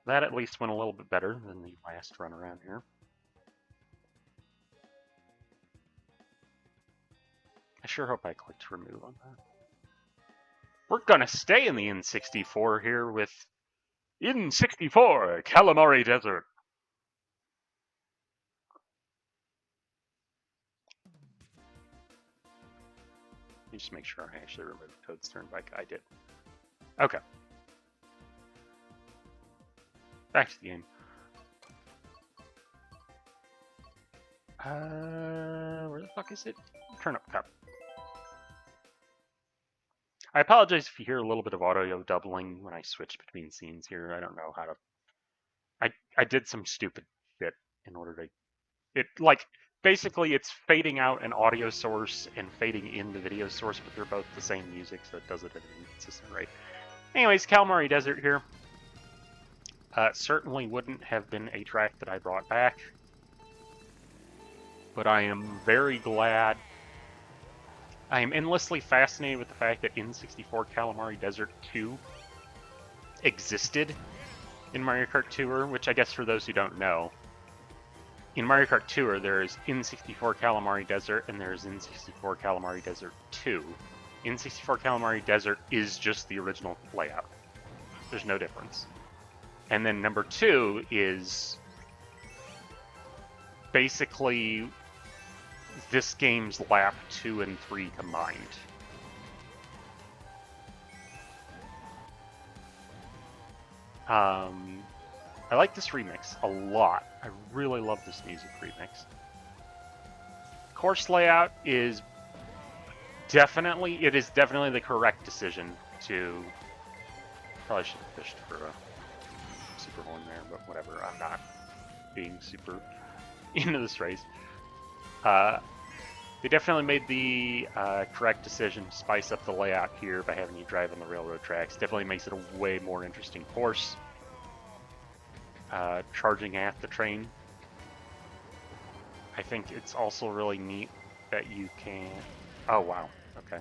that at least went a little bit better than the last run around here. I sure hope I clicked remove on that. We're gonna stay in the N64 here with N64 Kalimari Desert. Let me just make sure I actually removed Toad's Turnpike. I did. Okay. Back to the game. Where the fuck is it? Turnip Cup. I apologize if you hear a little bit of audio doubling when I switch between scenes here. I don't know how to... I did some stupid shit in order to... Basically, it's fading out an audio source and fading in the video source, but they're both the same music, so it does it at an inconsistent rate. Anyways, Kalimari Desert here. Certainly wouldn't have been a track that I brought back, but I am very glad. I am endlessly fascinated with the fact that N64 Kalimari Desert 2 existed in Mario Kart Tour, which I guess for those who don't know, in Mario Kart Tour there's N64 Kalimari Desert and there's N64 Kalimari Desert 2. N64 Kalimari Desert is just the original layout. There's no difference. And then number 2 is basically this game's lap 2 and 3 combined. I like this remix a lot. I really love this music remix. Course layout is definitely the correct decision to... Probably should have fished for a super horn there, but whatever. I'm not being super into this race. They definitely made the correct decision to spice up the layout here by having you drive on the railroad tracks. Definitely makes it a way more interesting course. Charging at the train. I think it's also really neat that you can... Oh, wow. Okay.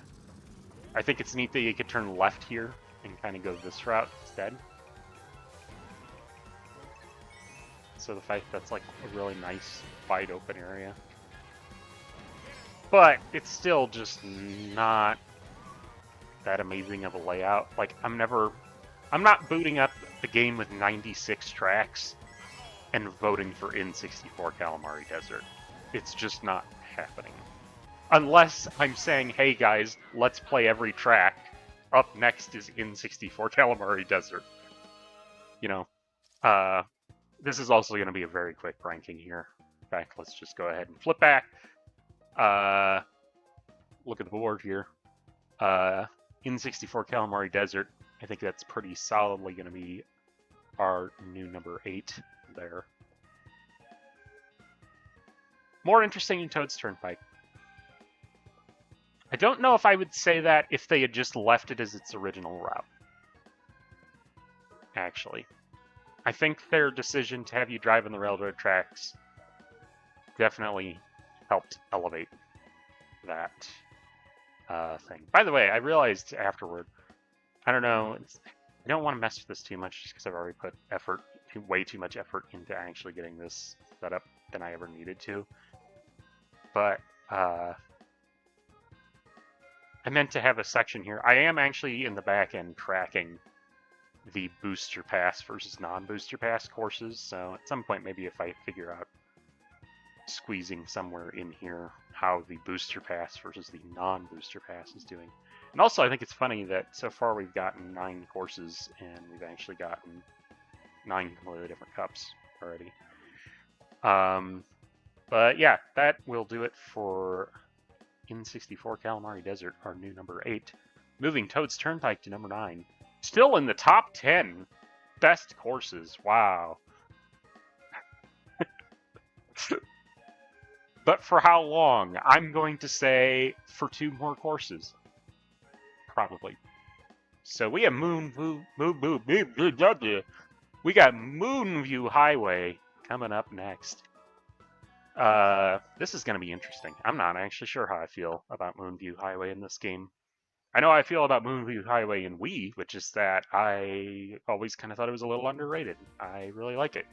I think it's neat that you could turn left here and kind of go this route instead. So the fact that's like a really nice, wide open area. But it's still just not that amazing of a layout. Like, I'm not booting up a game with 96 tracks and voting for N64 Kalimari Desert. It's just not happening. Unless I'm saying, hey guys, let's play every track. Up next is N64 Kalimari Desert. You know, this is also going to be a very quick ranking here. In fact, let's just go ahead and flip back. Look at the board here. N64 Kalimari Desert. I think that's pretty solidly going to be our new number 8 there. More interesting than Toad's Turnpike. I don't know if I would say that if they had just left it as its original route. Actually. I think their decision to have you drive on the railroad tracks definitely helped elevate that thing. By the way, I realized afterward, I don't know, I don't want to mess with this too much just because I've already put way too much effort into actually getting this set up than I ever needed to. But I meant to have a section here. I am actually in the back end tracking the booster pass versus non-booster pass courses, so at some point maybe if I figure out squeezing somewhere in here how the booster pass versus the non-booster pass is doing. And also I think it's funny that so far we've gotten 9 courses and we've actually gotten 9 completely different cups already. But yeah, that will do it for N64 Kalimari Desert, our new number 8. Moving Toad's Turnpike to number 9. Still in the top 10 best courses. Wow. But for how long? I'm going to say for 2 more courses. Probably. So we have we got Moonview Highway coming up next. This is going to be interesting. I'm not actually sure how I feel about Moonview Highway in this game. I know how I feel about Moonview Highway in Wii, which is that I always kind of thought it was a little underrated. I really like it.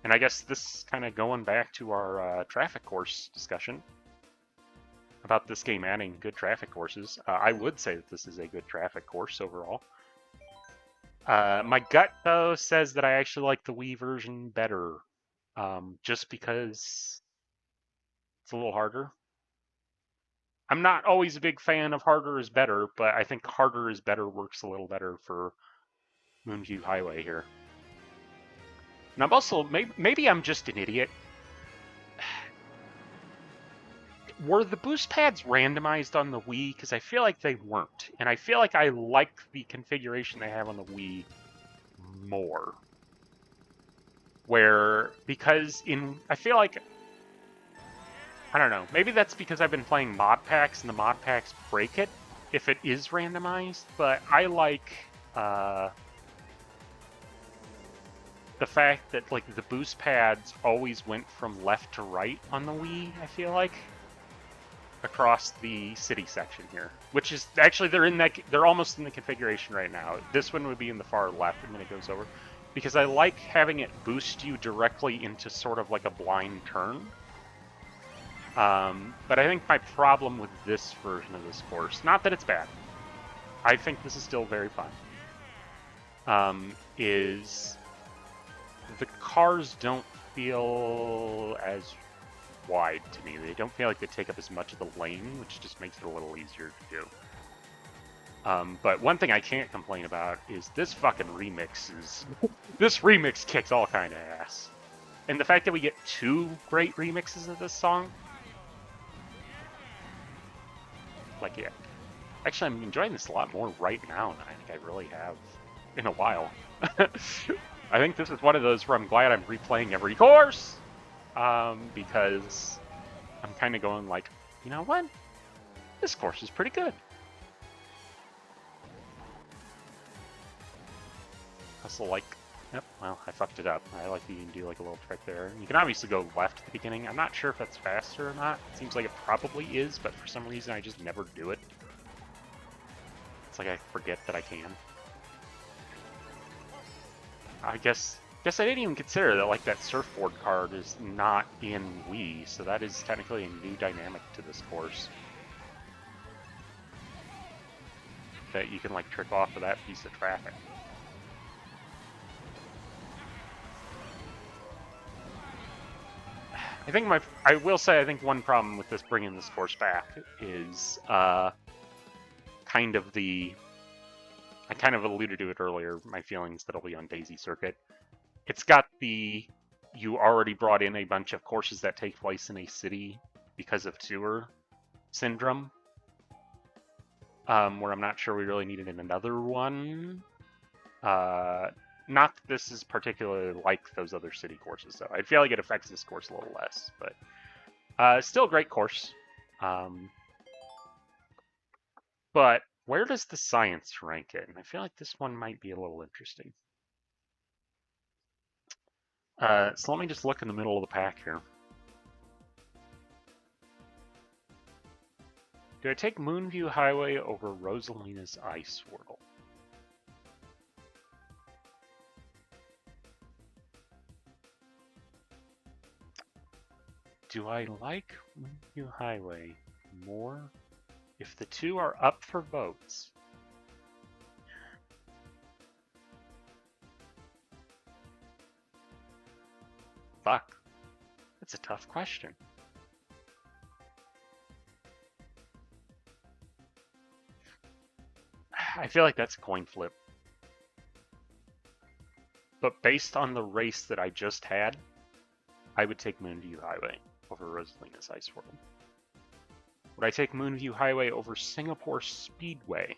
And I guess this kind of going back to our traffic course discussion about this game adding good traffic courses. I would say that this is a good traffic course overall. My gut, though, says that I actually like the Wii version better, just because it's a little harder. I'm not always a big fan of harder is better, but I think harder is better works a little better for Moonview Highway here. And I'm also, maybe I'm just an idiot. Were the boost pads randomized on the Wii? Because I feel like they weren't. And I feel like I like the configuration they have on the Wii more. I feel like, I don't know, maybe that's because I've been playing mod packs and the mod packs break it if it is randomized, but I like the fact that like the boost pads always went from left to right on the Wii, I feel like, across the city section here, which is actually they're almost in the configuration right now. This one would be in the far left and then it goes over, because I like having it boost you directly into sort of like a blind turn. But I think my problem with this version of this course, not that it's bad, I think this is still very fun, is the cars don't feel as wide to me. They don't feel like they take up as much of the lane, which just makes it a little easier to do. But one thing I can't complain about is this fucking remix this remix kicks all kind of ass. And the fact that we get 2 great remixes of this song, like, yeah. Actually, I'm enjoying this a lot more right now than I think I really have in a while. I think this is one of those where I'm glad I'm replaying every course, because I'm kind of going like, you know what? This course is pretty good. Also like, yep, well, I fucked it up. I like that you can do like a little trick there. You can obviously go left at the beginning. I'm not sure if that's faster or not. It seems like it probably is, but for some reason I just never do it. It's like I forget that I can. I guess I didn't even consider that like that surfboard card is not in Wii, so that is technically a new dynamic to this course. That you can like trick off of that piece of traffic. I will say I think one problem with this bringing this course back is kind of I kind of alluded to it earlier, my feelings that it'll be on Daisy Circuit. It's got you already brought in a bunch of courses that take place in a city because of tour syndrome, where I'm not sure we really needed another one. Not that this is particularly like those other city courses, though. I feel like it affects this course a little less, but still a great course. But where does the science rank it? And I feel like this one might be a little interesting. So let me just look in the middle of the pack here. Do I take Moonview Highway over Rosalina's Ice World? Do I like Moonview Highway more if the two are up for votes? Fuck. That's a tough question. I feel like that's a coin flip. But based on the race that I just had, I would take Moonview Highway over Rosalina's Ice World. Would I take Moonview Highway over Singapore Speedway?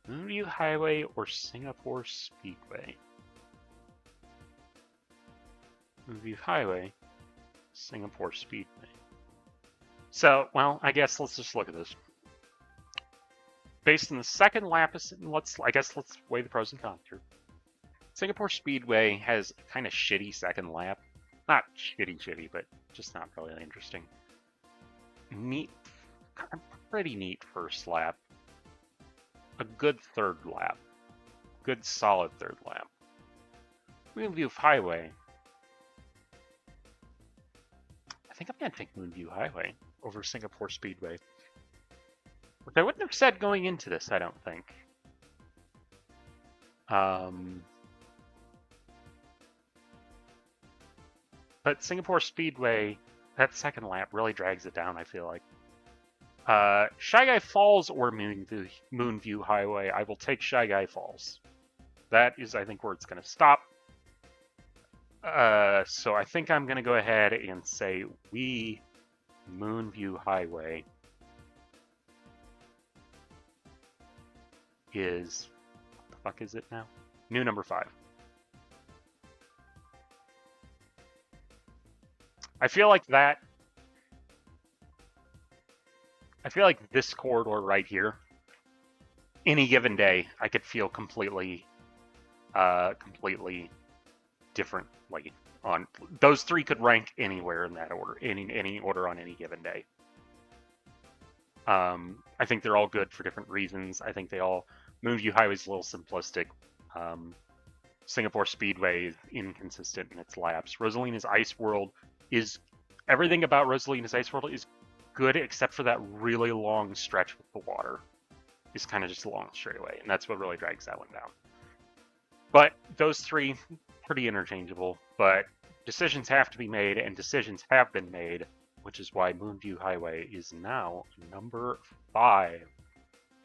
Moonview Highway or Singapore Speedway? Moonview Highway, Singapore Speedway. So, well, I guess let's just look at this. Based on the second lap, let's weigh the pros and cons here. Singapore Speedway has a kind of shitty second lap. Not shitty, but just not really interesting. Pretty neat first lap. A good third lap. Good solid third lap. Moonview Highway. I think I'm going to take Moonview Highway over Singapore Speedway. Which I wouldn't have said going into this, I don't think. But Singapore Speedway, that second lap really drags it down, I feel like. Shy Guy Falls or Moonview Highway, I will take Shy Guy Falls. That is, I think, where it's going to stop. So I think I'm going to go ahead and say Wii Moonview Highway is... What the fuck is it now? New number 5. I feel like this corridor right here, any given day, I could feel completely differently on. Those three could rank anywhere in that order, any order on any given day. I think they're all good for different reasons. I think Moonview Highway is a little simplistic. Singapore Speedway is inconsistent in its laps. Rosalina's Ice World is... Everything about Rosalina's Ice World is good except for that really long stretch with the water. It's kind of just a long straightaway, and that's what really drags that one down. But those three, pretty interchangeable, but decisions have to be made, and decisions have been made, which is why Moonview Highway is now number 5.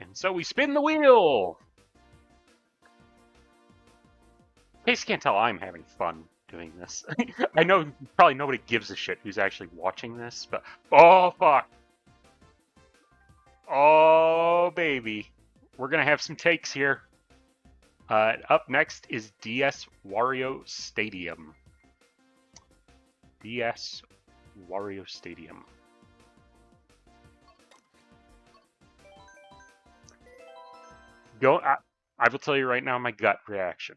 And so we spin the wheel! In case you can't tell, I'm having fun doing this. I know probably nobody gives a shit who's actually watching this, but oh fuck. Oh baby. We're gonna have some takes here. Up next is DS Wario Stadium. DS Wario Stadium. I will tell you right now my gut reaction.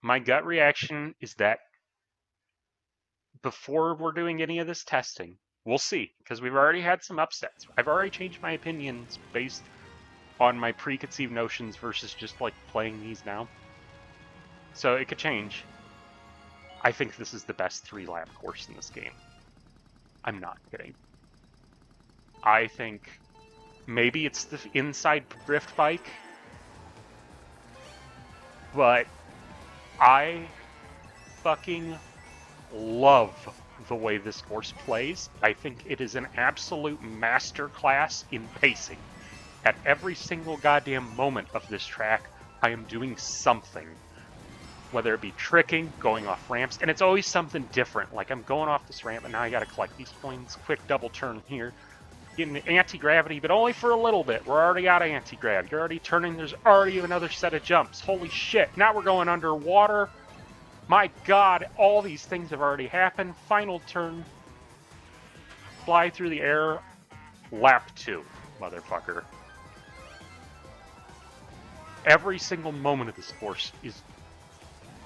My gut reaction is that before we're doing any of this testing, we'll see, because we've already had some upsets. I've already changed my opinions based on my preconceived notions versus just like playing these now. So it could change. I think this is the best 3-lap course in this game. I'm not kidding. I think maybe it's the inside drift bike, but I fucking love the way this course plays. I think it is an absolute masterclass in pacing. At every single goddamn moment of this track, I am doing something. Whether it be tricking, going off ramps, and it's always something different. Like, I'm going off this ramp, and now I gotta collect these points, quick double turn here, getting the anti-gravity, but only for a little bit. We're already out of anti-grav. You're already turning, there's already another set of jumps. Holy shit, now we're going underwater. My god, all these things have already happened. Final turn, fly through the air, lap 2, motherfucker. Every single moment of this course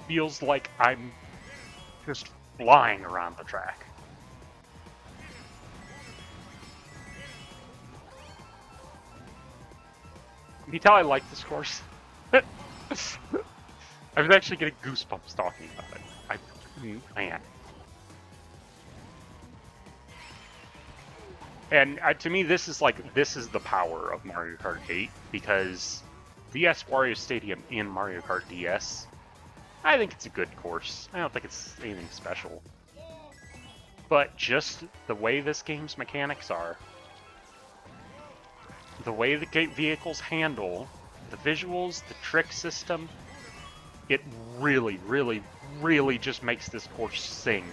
feels like I'm just flying around the track. Can you tell I like this course? I was actually getting goosebumps talking about it. Man. And to me, this is the power of Mario Kart 8, because DS Wario Stadium in Mario Kart DS, I think it's a good course. I don't think it's anything special. But just the way this game's mechanics are, the way the vehicles handle, the visuals, the trick system, it really, really, really just makes this course sing.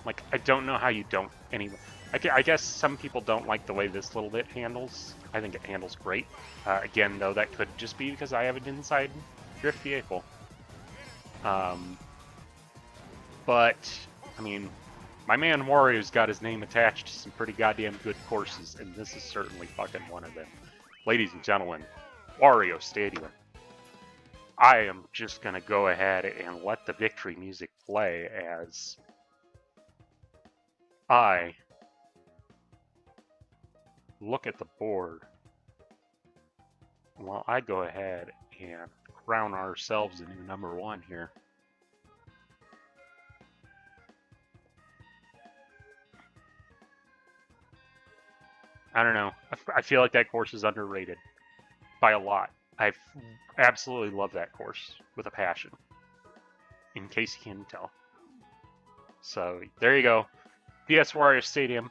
Like, I don't know how you don't anyway. I guess some people don't like the way this little bit handles. I think it handles great. Again, though, that could just be because I have an inside drift vehicle. But, I mean, my man Wario's got his name attached to some pretty goddamn good courses, and this is certainly fucking one of them. Ladies and gentlemen, Wario Stadium. I am just gonna go ahead and let the victory music play as I look at the board while I go ahead and crown ourselves a new number 1 here. I don't know. I feel like that course is underrated by a lot. I absolutely love that course with a passion, in case you can't tell. So, there you go. DS Wario Stadium.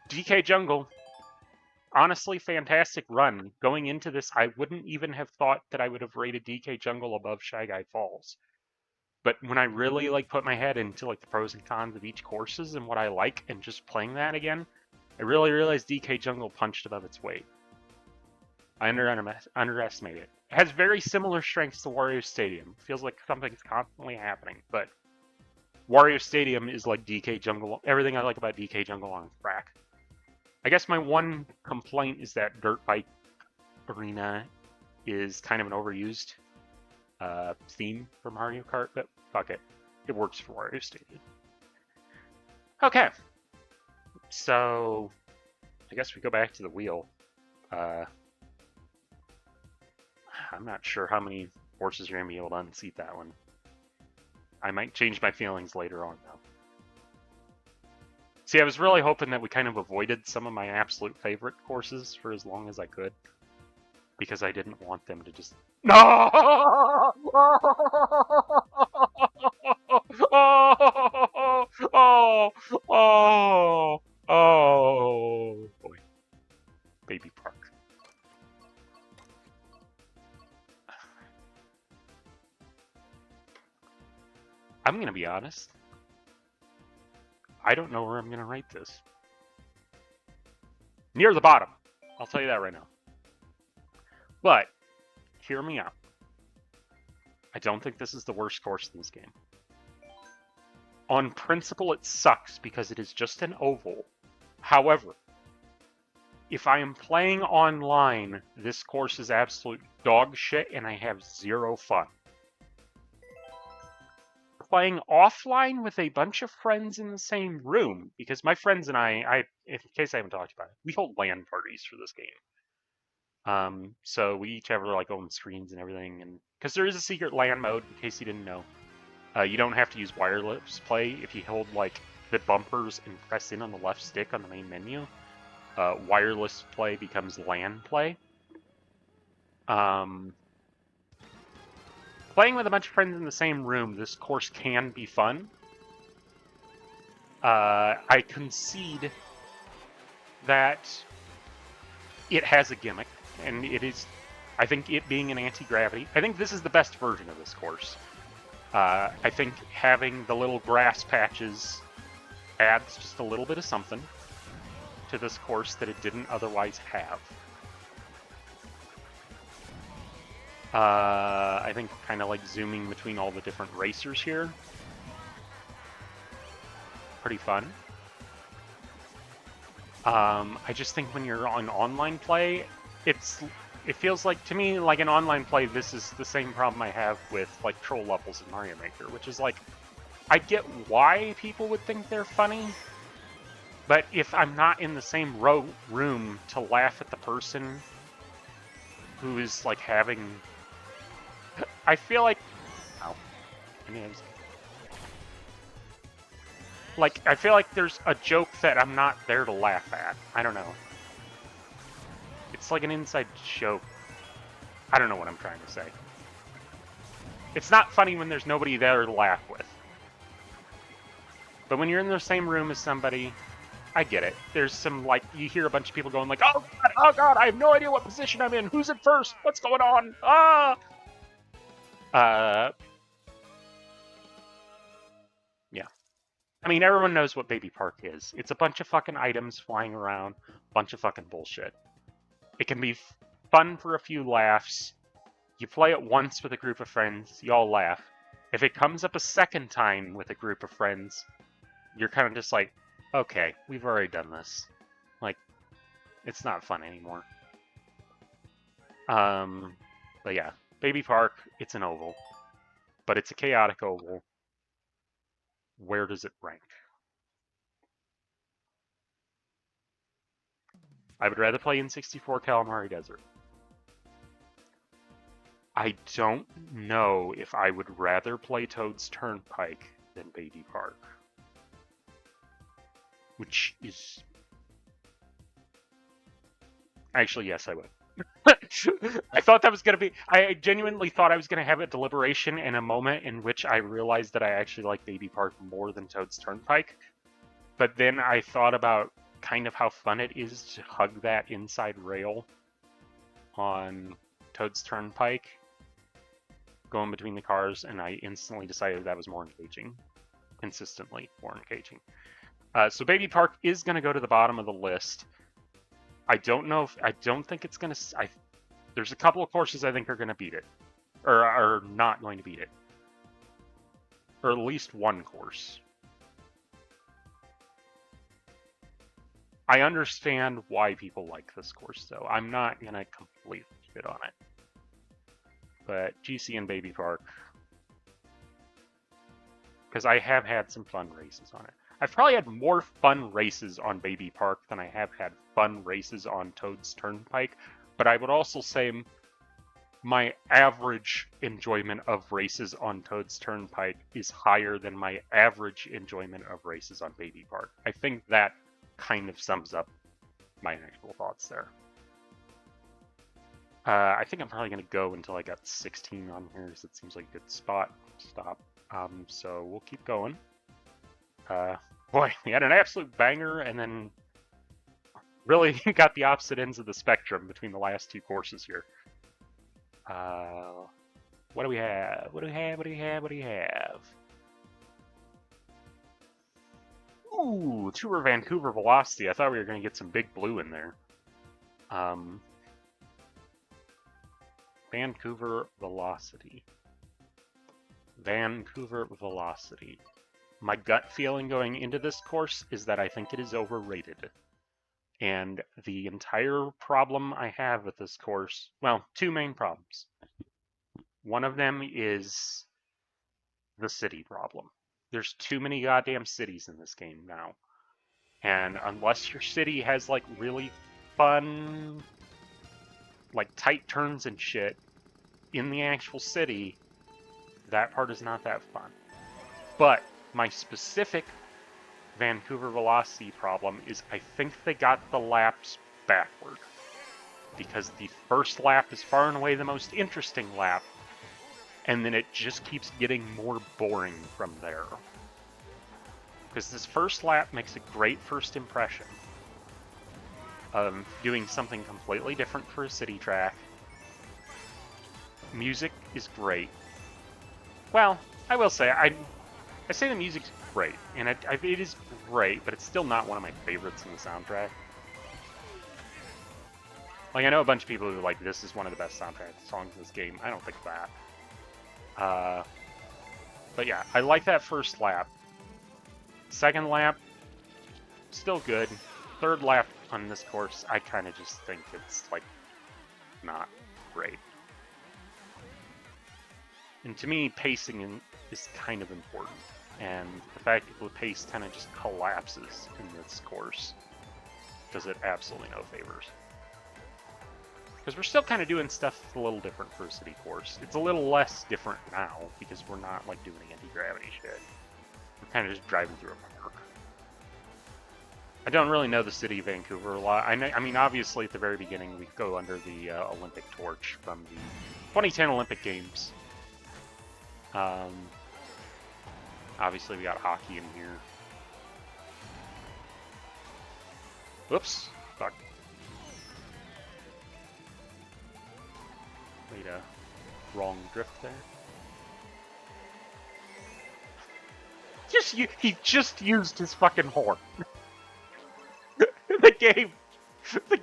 DK Jungle. Honestly, fantastic run. Going into this, I wouldn't even have thought that I would have rated DK Jungle above Shy Guy Falls. But when I really put my head into the pros and cons of each courses and what I like, and just playing that again, I really realized DK Jungle punched above its weight. I underestimated it. It has very similar strengths to Wario Stadium. It feels like something's constantly happening, but Wario Stadium is like DK Jungle. Everything I like about DK Jungle on track. I guess my one complaint is that Dirt Bike Arena is kind of an overused theme for Mario Kart, but fuck it. It works for Wario Stadium. Okay. So, I guess we go back to the wheel. I'm not sure how many horses are going to be able to unseat that one. I might change my feelings later on, though. See, I was really hoping that we kind of avoided some of my absolute favorite courses for as long as I could, because I didn't want them to just... No! Oh, boy. Baby Park. I'm gonna be honest. I don't know where I'm gonna rate this. Near the bottom. I'll tell you that right now. But, hear me out. I don't think this is the worst course in this game. On principle, it sucks because it is just an oval. However, if I am playing online, this course is absolute dog shit and I have zero fun. Playing offline with a bunch of friends in the same room, because my friends and I, in case I haven't talked about it, we hold LAN parties for this game. So we each have our like own screens and everything, and because there is a secret LAN mode, in case you didn't know, you don't have to use wireless play if you hold like the bumpers and press in on the left stick on the main menu. Wireless play becomes LAN play. Playing with a bunch of friends in the same room, this course can be fun. I concede that it has a gimmick, and it is, I think it being an anti-gravity, I think this is the best version of this course. I think having the little grass patches adds just a little bit of something to this course that it didn't otherwise have. I think kind of like zooming between all the different racers here. Pretty fun. I just think when you're on online play, it feels like, to me, like an online play, this is the same problem I have with like troll levels in Mario Maker, which is like, I get why people would think they're funny, but if I'm not in the same room to laugh at the person who is like having, I feel like, oh, I mean, like, I feel like there's a joke that I'm not there to laugh at. I don't know. It's like an inside joke. I don't know what I'm trying to say. It's not funny when there's nobody there to laugh with. But when you're in the same room as somebody, I get it. There's some, like, you hear a bunch of people going like, oh god, I have no idea what position I'm in. Who's at first? What's going on? Yeah. I mean, everyone knows what Baby Park is. It's a bunch of fucking items flying around, bunch of fucking bullshit. It can be fun for a few laughs. You play it once with a group of friends, you all laugh. If it comes up a second time with a group of friends, you're kind of just like, okay, we've already done this. Like, it's not fun anymore. But yeah, Baby Park, it's an oval. But it's a chaotic oval. Where does it rank? I would rather play N64 Kalimari Desert. I don't know if I would rather play Toad's Turnpike than Baby Park. Which is... Actually, yes, I would. I thought that was going to be... I genuinely thought I was going to have a deliberation in a moment in which I realized that I actually like Baby Park more than Toad's Turnpike. But then I thought about kind of how fun it is to hug that inside rail on Toad's Turnpike, going between the cars, and I instantly decided that was more engaging. Consistently more engaging. So Baby Park is going to go to the bottom of the list. I don't know if... I don't think it's going to... There's a couple of courses I think are going to beat it. Or are not going to beat it. Or at least one course. I understand why people like this course, though. I'm not going to completely shit on it. But GCN Baby Park... Because I have had some fun races on it. I've probably had more fun races on Baby Park than I have had fun races on Toad's Turnpike, but I would also say my average enjoyment of races on Toad's Turnpike is higher than my average enjoyment of races on Baby Park. I think that kind of sums up my actual thoughts there. I think I'm probably going to go until I got 16 on here, because it seems like a good spot to stop. So we'll keep going. Boy, we had an absolute banger, and then really got the opposite ends of the spectrum between the last two courses here. What do we have? What do we have? What do we have? What do we have? Ooh, Tour Vancouver Velocity. I thought we were going to get some big blue in there. Vancouver Velocity. Vancouver Velocity. My gut feeling going into this course is that I think it is overrated. And the entire problem I have with this course, well, two main problems. One of them is the city problem. There's too many goddamn cities in this game now. And unless your city has like really fun like tight turns and shit in the actual city, that part is not that fun. But my specific Vancouver velocity problem is I think they got the laps backward. Because the first lap is far and away the most interesting lap, and then it just keeps getting more boring from there. Because this first lap makes a great first impression of doing something completely different for a city track. Music is great. Well, I will say, I say the music's great, and it is great, but it's still not one of my favorites in the soundtrack. Like, I know a bunch of people who are like, this is one of the best soundtrack songs in this game. I don't think that. But yeah, I like that first lap. Second lap, still good. Third lap on this course, I kind of just think it's, like, not great. And to me, pacing is kind of important. And the fact that the pace kind of just collapses in this course does it absolutely no favors. Because we're still kind of doing stuff a little different for a city course. It's a little less different now, because we're not, like, doing anti-gravity shit. We're kind of just driving through a park. I don't really know the city of Vancouver a lot. I mean, obviously, at the very beginning, we go under the Olympic torch from the 2010 Olympic Games. Obviously, we got hockey in here. Whoops. Fuck. Made a wrong drift there. He just used his fucking horn. The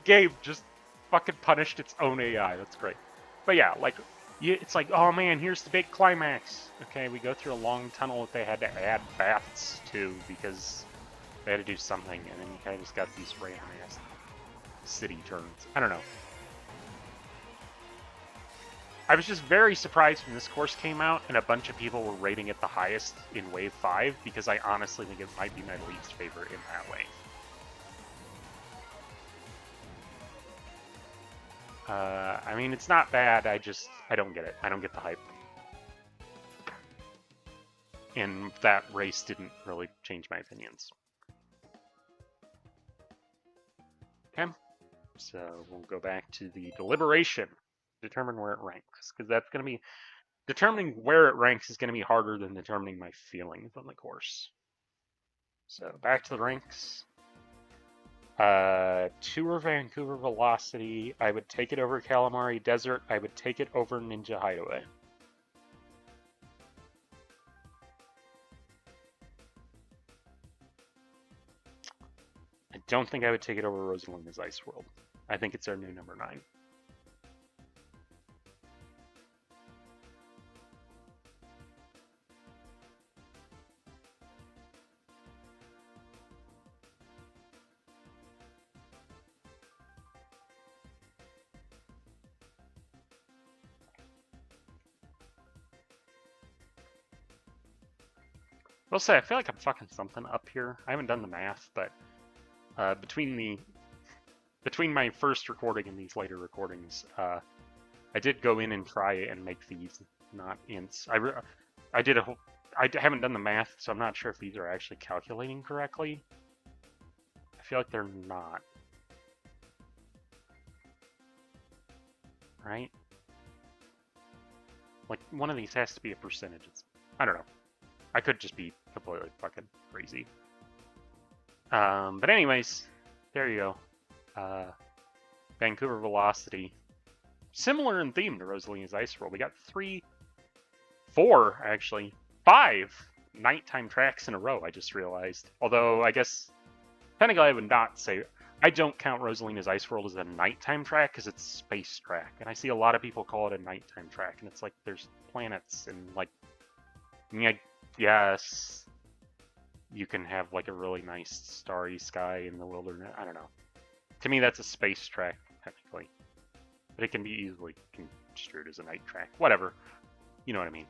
game just fucking punished its own AI. That's great. But yeah, like, it's like, oh man, here's the big climax. Okay, we go through a long tunnel that they had to add baths to because they had to do something, and then you kind of just got these random ass city turns. I don't know. I was just very surprised when this course came out and a bunch of people were rating it the highest in Wave 5 because I honestly think it might be my least favorite in that wave. I mean, it's not bad, I don't get it. I don't get the hype. And that race didn't really change my opinions. Okay, so we'll go back to the deliberation. Determine where it ranks, because that's going to be determining where it ranks is going to be harder than determining my feelings on the course. So back to the ranks. Tour Vancouver Velocity. I would take it over Kalimari Desert. I would take it over Ninja Hideaway. I don't think I would take it over Rosalina's Ice World. I think it's our new number 9. I'll say, I feel like I'm fucking something up here. I haven't done the math, but between my first recording and these later recordings, I did go in and try and make these not ints. I haven't done the math, so I'm not sure if these are actually calculating correctly. I feel like they're not. Right? Like, one of these has to be a percentage. I don't know. I could just be completely fucking crazy. But anyways, there you go. Vancouver Velocity. Similar in theme to Rosalina's Ice World. We got 5 nighttime tracks in a row, I just realized. Although, I guess, technically I would not say... I don't count Rosalina's Ice World as a nighttime track because it's a space track. And I see a lot of people call it a nighttime track. And it's like, there's planets and, like... I mean, yes, you can have like a really nice starry sky in the wilderness. I don't know. To me, that's a space track, technically. But it can be easily construed as a night track. Whatever. You know what I mean.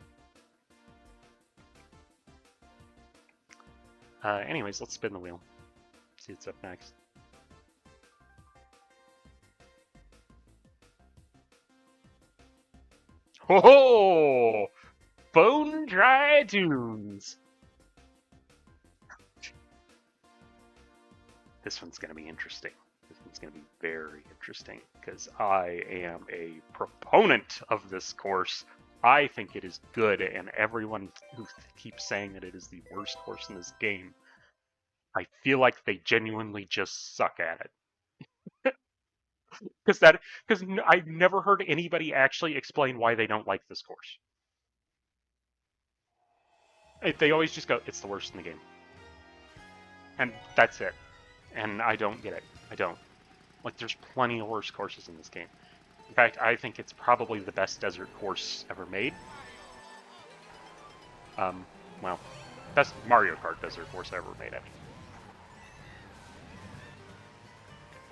Anyways, let's spin the wheel. See what's up next. Oh, Bone Dry Dunes. This one's going to be interesting. This one's going to be very interesting because I am a proponent of this course. I think it is good, and everyone who keeps saying that it is the worst course in this game, I feel like they genuinely just suck at it. Because I've never heard anybody actually explain why they don't like this course. They always just go, "It's the worst in the game," and that's it. And I don't get it. I don't. Like, there's plenty of worse courses in this game. In fact, I think it's probably the best desert course ever made. Well, best Mario Kart desert course ever made,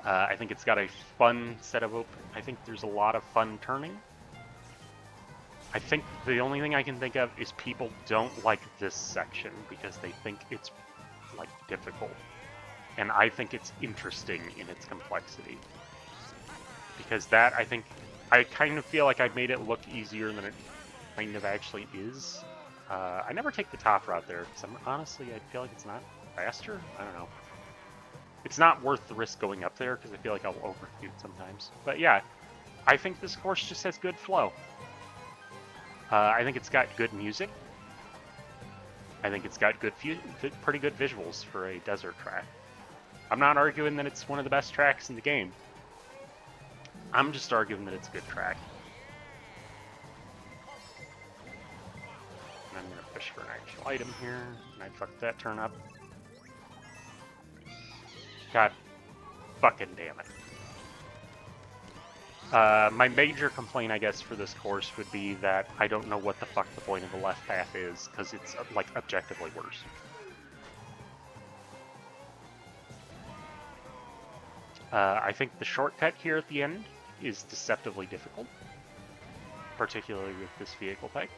I think it's got a fun set of I think there's a lot of fun turning. I think the only thing I can think of is people don't like this section because they think it's, like, difficult. And I think it's interesting in its complexity. Because that, I kind of feel like I've made it look easier than it kind of actually is. I never take the top route there, because honestly, I feel like it's not faster? I don't know. It's not worth the risk going up there, because I feel like I'll overshoot sometimes. But yeah, I think this course just has good flow. I think it's got good music. I think it's got pretty good visuals for a desert track. I'm not arguing that it's one of the best tracks in the game. I'm just arguing that it's a good track. And I'm going to fish for an actual item here, and I fucked that turn up. God fucking damn it. My major complaint, I guess, for this course would be that I don't know what the fuck the point of the left path is, because it's, like, objectively worse. I think the shortcut here at the end is deceptively difficult, particularly with this vehicle type.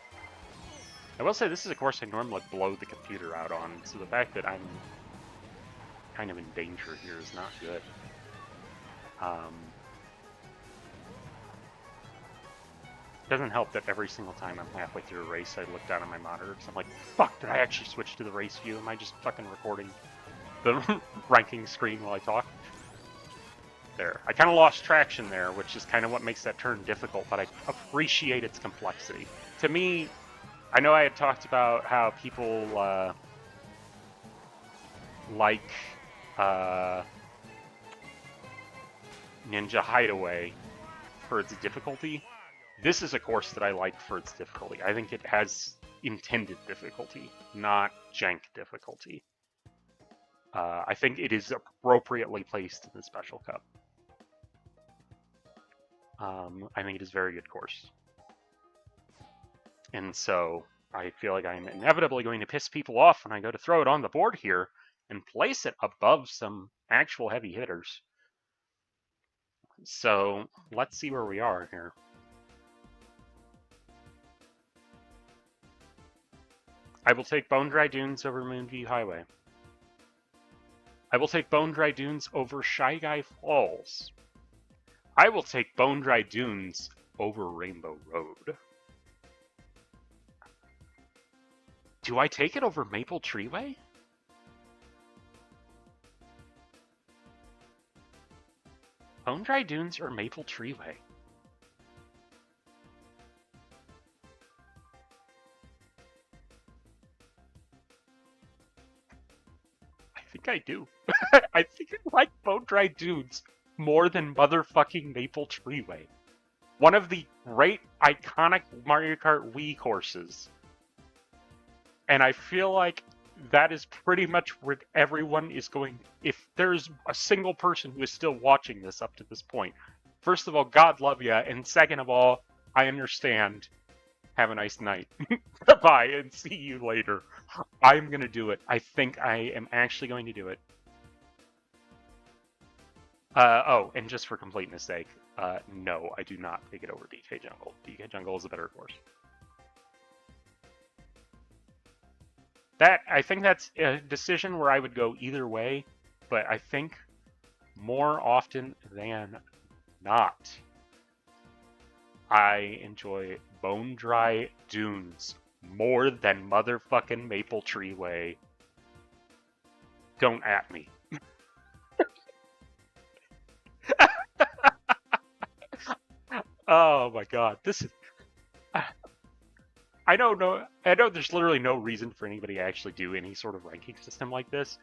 I will say this is a course I normally blow the computer out on, so the fact that I'm kind of in danger here is not good. Doesn't help that every single time I'm halfway through a race, I look down at my monitor because I'm like, fuck, did I actually switch to the race view? Am I just fucking recording the ranking screen while I talk? There. I kind of lost traction there, which is kind of what makes that turn difficult, but I appreciate its complexity. To me, I know I had talked about how people like Ninja Hideaway for its difficulty. This is a course that I like for its difficulty. I think it has intended difficulty, not jank difficulty. I think it is appropriately placed in the Special Cup. I think it is a very good course. And so I feel like I'm inevitably going to piss people off when I go to throw it on the board here and place it above some actual heavy hitters. So let's see where we are here. I will take Bone Dry Dunes over Moonview Highway. I will take Bone Dry Dunes over Shy Guy Falls. I will take Bone Dry Dunes over Rainbow Road. Do I take it over Maple Treeway? Bone Dry Dunes or Maple Treeway? I think I do. I think I like Bone Dry Dunes more than motherfucking Maple Treeway. One of the great, iconic Mario Kart Wii courses. And I feel like that is pretty much where everyone is going. If there's a single person who is still watching this up to this point, first of all, God love ya, and second of all, I understand. Have a nice night. Bye, and see you later. I'm going to do it. I think I am actually going to do it. Oh, and just for completeness sake, no, I do not take it over DK Jungle. DK Jungle is a better course. I think that's a decision where I would go either way, but I think more often than not, I enjoy bone dry dunes more than motherfucking Maple Treeway, don't at me. Oh my god, this is. I don't know. I know there's literally no reason for anybody to actually do any sort of ranking system like this,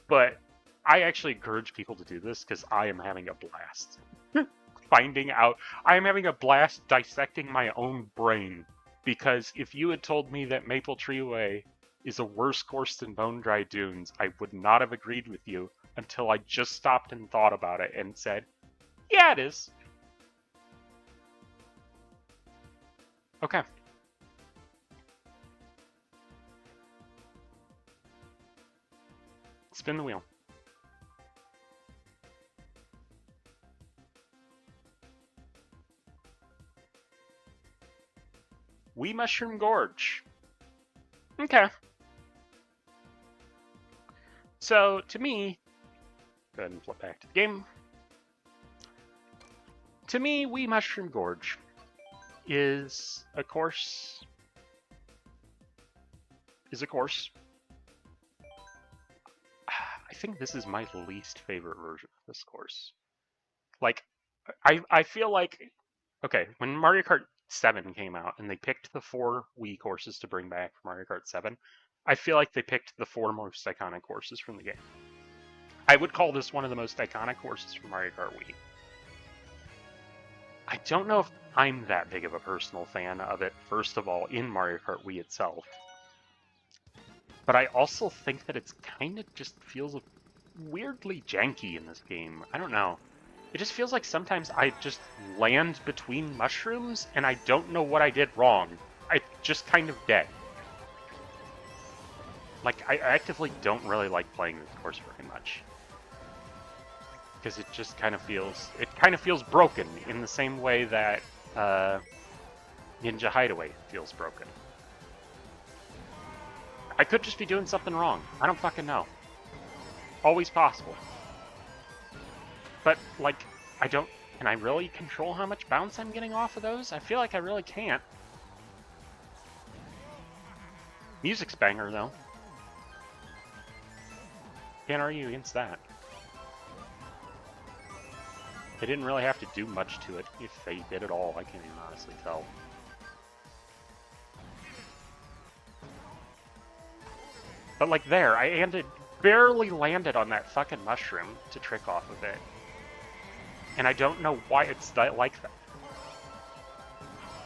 but I actually encourage people to do this because I am having a blast. Finding out. I am having a blast dissecting my own brain, because if you had told me that Maple Treeway is a worse course than Bone Dry Dunes, I would not have agreed with you until I just stopped and thought about it and said, yeah, it is. Okay. Spin the wheel. Wii Mushroom Gorge. Okay. So, to me, go ahead and flip back to the game. To me, Wii Mushroom Gorge is a course. I think this is my least favorite version of this course. Like, I feel like, okay, when Mario Kart 7 came out and they picked the 4 Wii courses to bring back for Mario Kart 7, I feel like they picked the 4 most iconic courses from the game. I would call this one of the most iconic courses from Mario Kart Wii. I don't know if I'm that big of a personal fan of it, first of all, in Mario Kart Wii itself. But I also think that it's kind of just feels weirdly janky in this game. I don't know. It just feels like sometimes I just land between mushrooms and I don't know what I did wrong. I'm just kind of dead. Like, I actively don't really like playing this course very much. Because it just kind of feels broken in the same way that Ninja Hideaway feels broken. I could just be doing something wrong. I don't fucking know. Always possible. But, like, can I really control how much bounce I'm getting off of those? I feel like I really can't. Music's banger, though. Can't argue against that. They didn't really have to do much to it, if they did at all. I can't even honestly tell. But like there, I barely landed on that fucking mushroom to trick off of it. And I don't know why it's like that.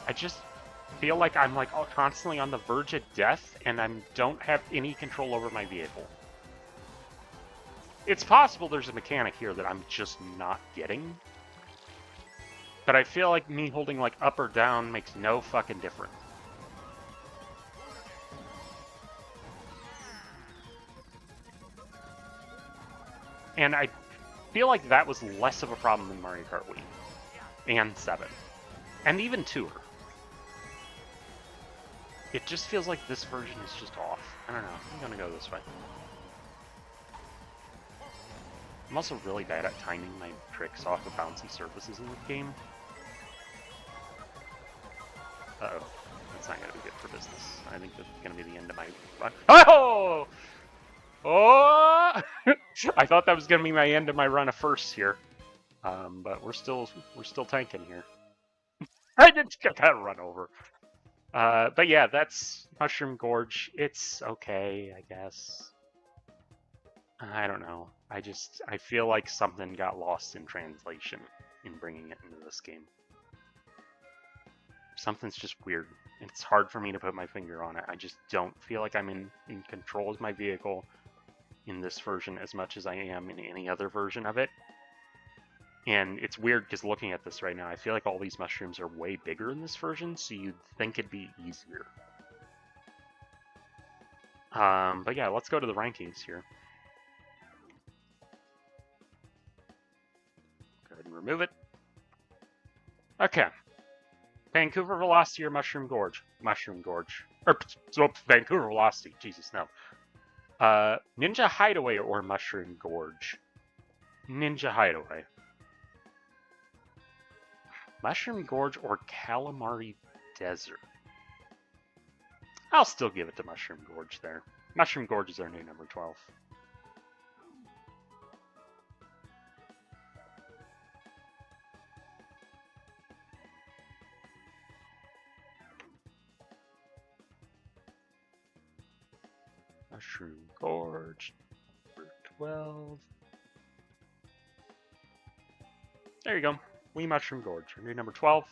I just feel like I'm like constantly on the verge of death and I don't have any control over my vehicle. It's possible there's a mechanic here that I'm just not getting. But I feel like me holding like up or down makes no fucking difference. And I feel like that was less of a problem than Mario Kart Wii. And 7. And even Tour. It just feels like this version is just off. I don't know. I'm gonna go this way. I'm also really bad at timing my tricks off of bouncy surfaces in this game. Uh-oh. That's not gonna be good for business. I think that's gonna be the end of my run. Oh! Oh! I thought that was gonna be my end of my run of firsts here. But we're still tanking here. I just got that run over. But yeah, that's Mushroom Gorge. It's okay, I guess. I don't know. I feel like something got lost in translation in bringing it into this game. Something's just weird. It's hard for me to put my finger on it. I just don't feel like I'm in control of my vehicle in this version as much as I am in any other version of it. And it's weird because looking at this right now, I feel like all these mushrooms are way bigger in this version, so you'd think it'd be easier. But yeah, let's go to the rankings here. Go ahead and remove it. Okay. Vancouver Velocity or Mushroom Gorge? Mushroom Gorge. Or, Vancouver Velocity. Jesus, no. Ninja Hideaway or Mushroom Gorge? Ninja Hideaway. Mushroom Gorge or Kalimari Desert. I'll still give it to Mushroom Gorge there. Mushroom Gorge is our new number 12. Mushroom Gorge, number 12. There you go. Wii Mushroom Gorge, our new number 12.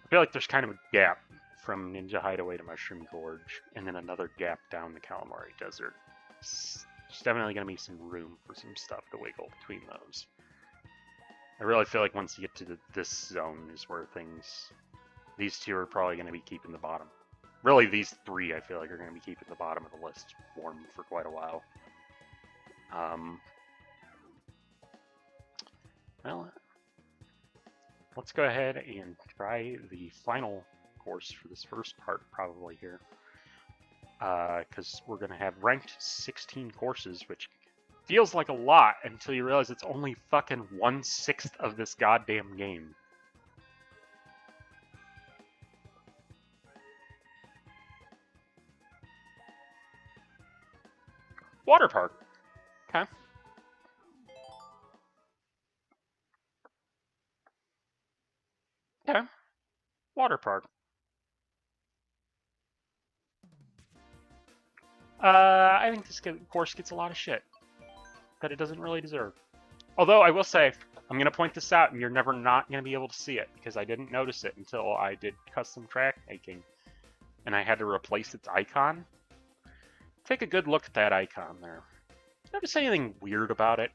I feel like there's kind of a gap from Ninja Hideaway to Mushroom Gorge, and then another gap down the Kalimari Desert. There's definitely going to be some room for some stuff to wiggle between those. I really feel like once you get to this zone is where these two are probably going to be keeping the bottom. Really, these three I feel like are going to be keeping the bottom of the list warm for quite a while. Well, let's go ahead and try the final course for this first part probably here. Because we're going to have ranked 16 courses, which feels like a lot until you realize it's only fucking 1/6 of this goddamn game. Water park. Okay. Okay. Water park. I think this course gets a lot of shit that it doesn't really deserve. Although I will say, I'm going to point this out, and you're never not going to be able to see it because I didn't notice it until I did custom track making, and I had to replace its icon. Take a good look at that icon there. Notice anything weird about it?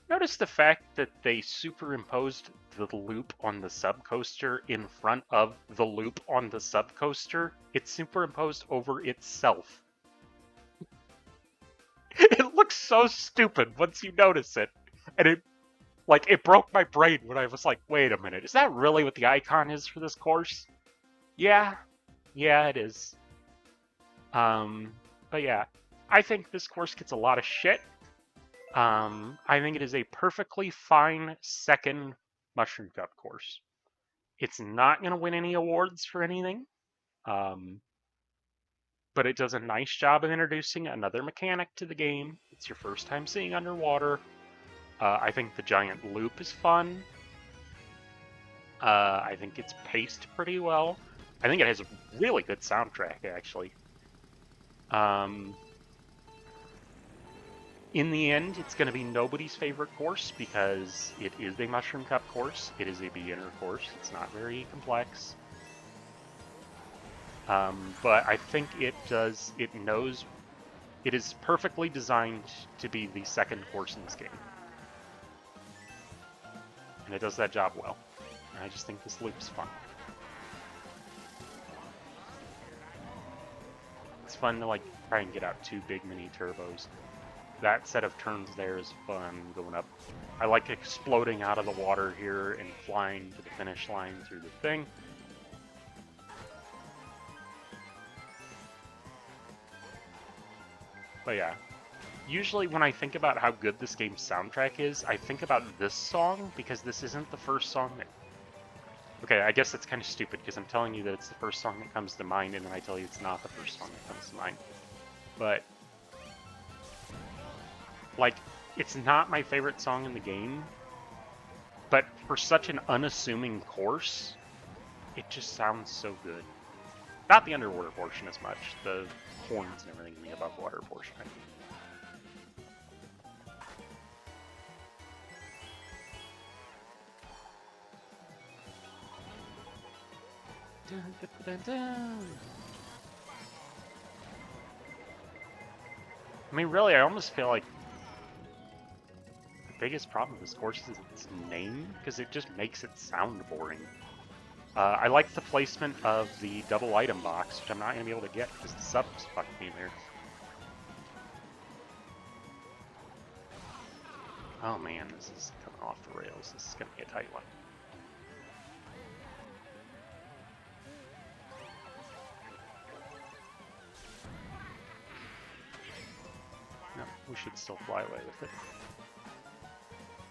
Notice the fact that they superimposed the loop on the subcoaster in front of the loop on the subcoaster. It's superimposed over itself. It looks so stupid once you notice it. And it broke my brain when I was like, wait a minute, is that really what the icon is for this course? Yeah, it is. But yeah, I think this course gets a lot of shit. I think it is a perfectly fine second Mushroom Cup course. It's not going to win any awards for anything, but it does a nice job of introducing another mechanic to the game. It's your first time seeing underwater. I think the giant loop is fun. I think it's paced pretty well. I think it has a really good soundtrack, actually. In the end, it's going to be nobody's favorite course because it is a Mushroom Cup course. It is a beginner course. It's not very complex. But I think it knows, it is perfectly designed to be the second course in this game. And it does that job well. And I just think this loop's fun. It's fun to try and get out two big mini turbos. That set of turns there is fun going up. I like exploding out of the water here and flying to the finish line through the thing. But yeah, usually when I think about how good this game's soundtrack is, I think about this song because this isn't the first song that... Okay, I guess that's kind of stupid because I'm telling you that it's the first song that comes to mind and then I tell you it's not the first song that comes to mind. But... it's not my favorite song in the game, but for such an unassuming course, it just sounds so good. Not the underwater portion as much, the horns and everything in the above water portion, I mean, really, I almost feel like the biggest problem with this course is its name, because it just makes it sound boring. I like the placement of the double item box, which I'm not going to be able to get because the sub's fucking me there. Oh man, this is coming off the rails. This is going to be a tight one. No, we should still fly away with it.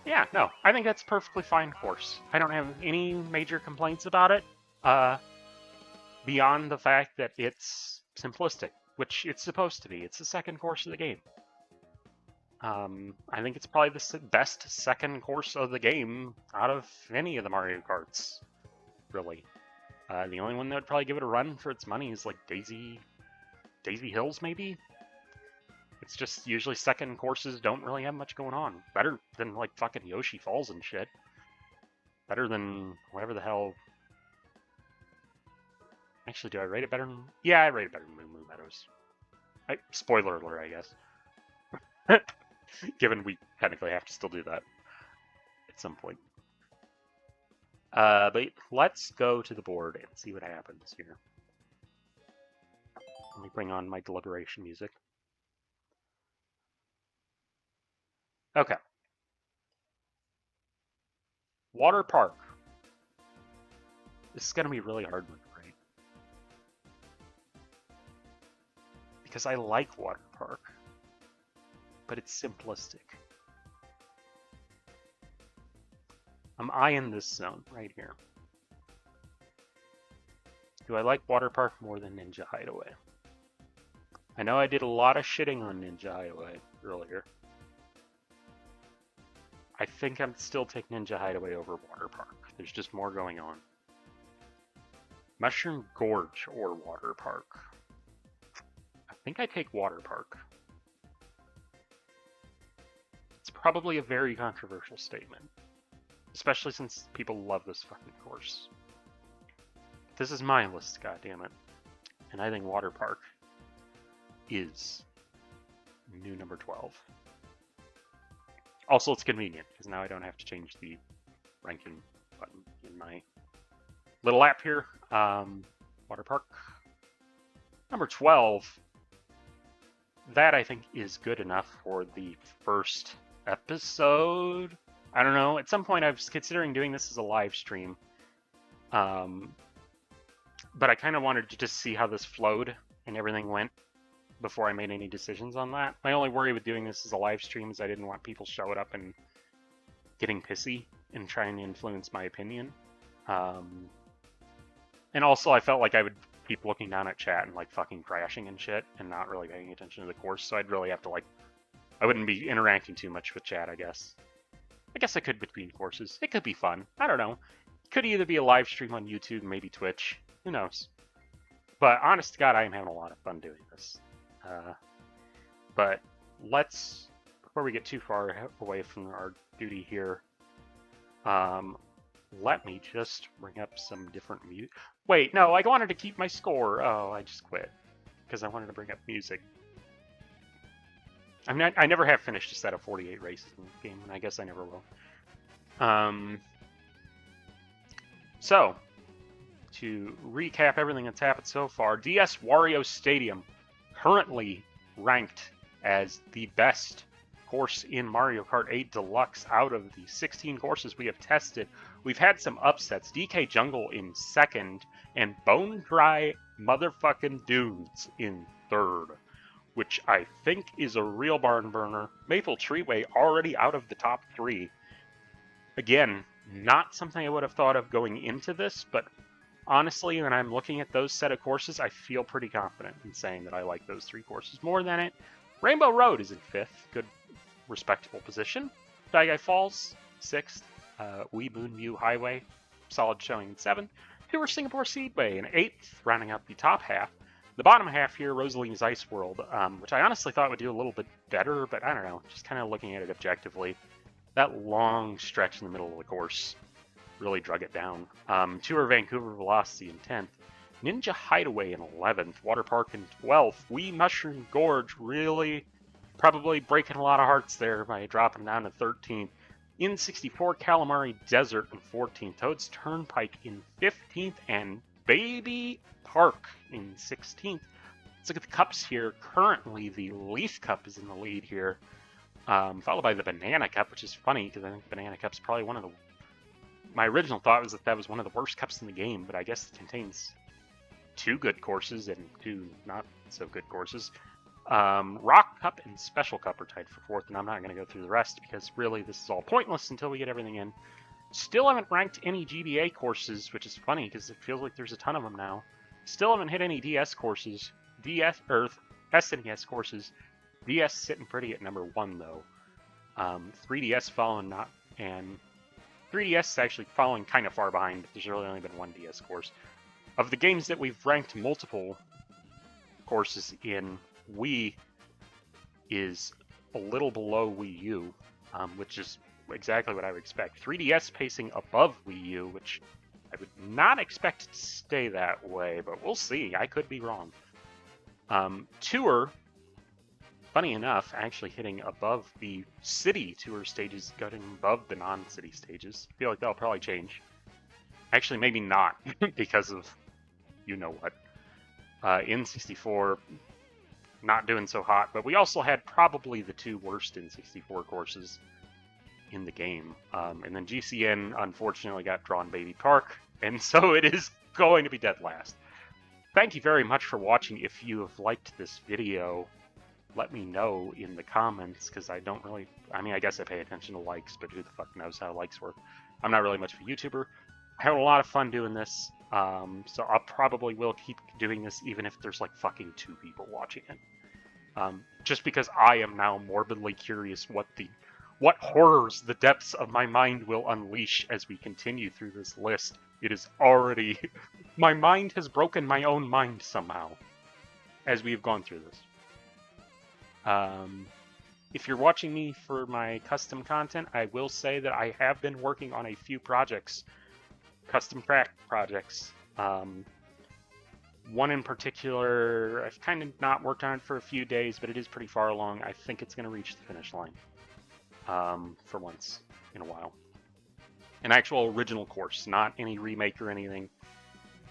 Yeah, no, I think that's a perfectly fine course. I don't have any major complaints about it. beyond the fact that it's simplistic, which it's supposed to be. It's the second course of the game. I think it's probably the best second course of the game out of any of the Mario Karts, really. The only one that would probably give it a run for its money is like Daisy Hills, maybe? It's just usually second courses don't really have much going on. Better than like fucking Yoshi Falls and shit. Better than whatever the hell. Actually, do I rate it better than... Yeah, I rate it better than Moo Moo Meadows. Spoiler alert, I guess. Given we technically have to still do that at some point. But let's go to the board and see what happens here. Let me bring on my deliberation music. Okay. Water Park. This is going to be a really hard one, right? Because I like Water Park, but it's simplistic. I'm eyeing this zone right here. Do I like Water Park more than Ninja Hideaway? I know I did a lot of shitting on Ninja Hideaway earlier. I think I'm still taking Ninja Hideaway over Water Park. There's just more going on. Mushroom Gorge or Water Park? I think I take Water Park. It's probably a very controversial statement. Especially since people love this fucking course. This is my list, goddammit. And I think Water Park is new number 12. Also, it's convenient, because now I don't have to change the ranking button in my little app here. Water Park. Number 12. That, I think, is good enough for the first episode. I don't know. At some point, I was considering doing this as a live stream. But I kind of wanted to just see how this flowed and everything went before I made any decisions on that. My only worry with doing this as a live stream is I didn't want people showing up and getting pissy and trying to influence my opinion. And also I felt like I would keep looking down at chat and like fucking crashing and shit and not really paying attention to the course, so I'd really have to like... I wouldn't be interacting too much with chat, I guess. I guess I could between courses. It could be fun. I don't know. It could either be a live stream on YouTube, maybe Twitch. Who knows? But honest to God, I am having a lot of fun doing this. But let's, before we get too far away from our duty here, let me just bring up some different music. Wait, no, I wanted to keep my score. Oh, I just quit because I wanted to bring up music. I mean, I never have finished a set of 48 races in the game, and I guess I never will. So, to recap everything that's happened so far, DS Wario Stadium, currently ranked as the best course in Mario Kart 8 Deluxe out of the 16 courses we have tested. We've had some upsets. DK Jungle in second, and Bone Dry Motherfucking Dudes in third, which I think is a real barn burner. Maple Treeway already out of the top 3. Again, not something I would have thought of going into this, but honestly, when I'm looking at those set of courses, I feel pretty confident in saying that I like those 3 courses more than it. Rainbow Road is in 5th. Good, respectable position. Shy Guy Falls, 6th. Wii Moonview Highway, solid showing in 7th. Tour Singapore Speedway in 8th, rounding out the top half. The bottom half here, Rosalina's Ice World, which I honestly thought would do a little bit better, but I don't know, just kind of looking at it objectively. That long stretch in the middle of the course really drug it down. Tour Vancouver Velocity in 10th. Ninja Hideaway in 11th. Water Park in 12th. Wii Mushroom Gorge really probably breaking a lot of hearts there by dropping down to 13th. N64 Kalimari Desert in 14th. Toad's Turnpike in 15th. And Baby Park in 16th. Let's look at the cups here. Currently, the Leaf Cup is in the lead here. Followed by the Banana Cup, which is funny because I think the Banana Cup's probably one of the... My original thought was that that was one of the worst cups in the game, but I guess it contains 2 good courses and 2 not so good courses. Rock Cup and Special Cup are tied for 4th, and I'm not going to go through the rest because really this is all pointless until we get everything in. Still haven't ranked any GBA courses, which is funny because it feels like there's a ton of them now. Still haven't hit any DS courses. SNES courses. DS sitting pretty at number 1 though. 3DS following not, and 3DS is actually following kind of far behind. There's really only been one DS course. Of the games that we've ranked multiple courses in, Wii is a little below Wii U, which is exactly what I would expect. 3DS pacing above Wii U, which I would not expect it to stay that way, but we'll see. I could be wrong. Tour, funny enough, actually hitting above the city tour stages, getting above the non-city stages. I feel like that'll probably change. Actually, maybe not, because of you-know-what. N64 not doing so hot, but we also had probably the 2 worst N64 courses in the game. And then GCN, unfortunately, got drawn Baby Park, and so it is going to be dead last. Thank you very much for watching. If you have liked this video, let me know in the comments, because I don't really... I mean, I guess I pay attention to likes, but who the fuck knows how likes work. I'm not really much of a YouTuber. I had a lot of fun doing this, so I probably will keep doing this even if there's like fucking 2 people watching it. Just because I am now morbidly curious what horrors the depths of my mind will unleash as we continue through this list. It is already... my mind has broken my own mind somehow as we've gone through this. If you're watching me for my custom content, I will say that I have been working on a few projects, custom track projects. One in particular, I've kind of not worked on it for a few days, but it is pretty far along. I think it's going to reach the finish line for once in a while. An actual original course, not any remake or anything,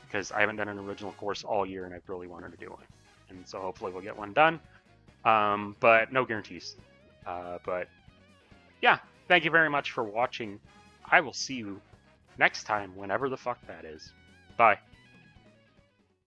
because I haven't done an original course all year and I've really wanted to do one. And so hopefully we'll get one done, but no guarantees. But yeah, thank you very much for watching. I will see you next time, whenever the fuck that is. Bye.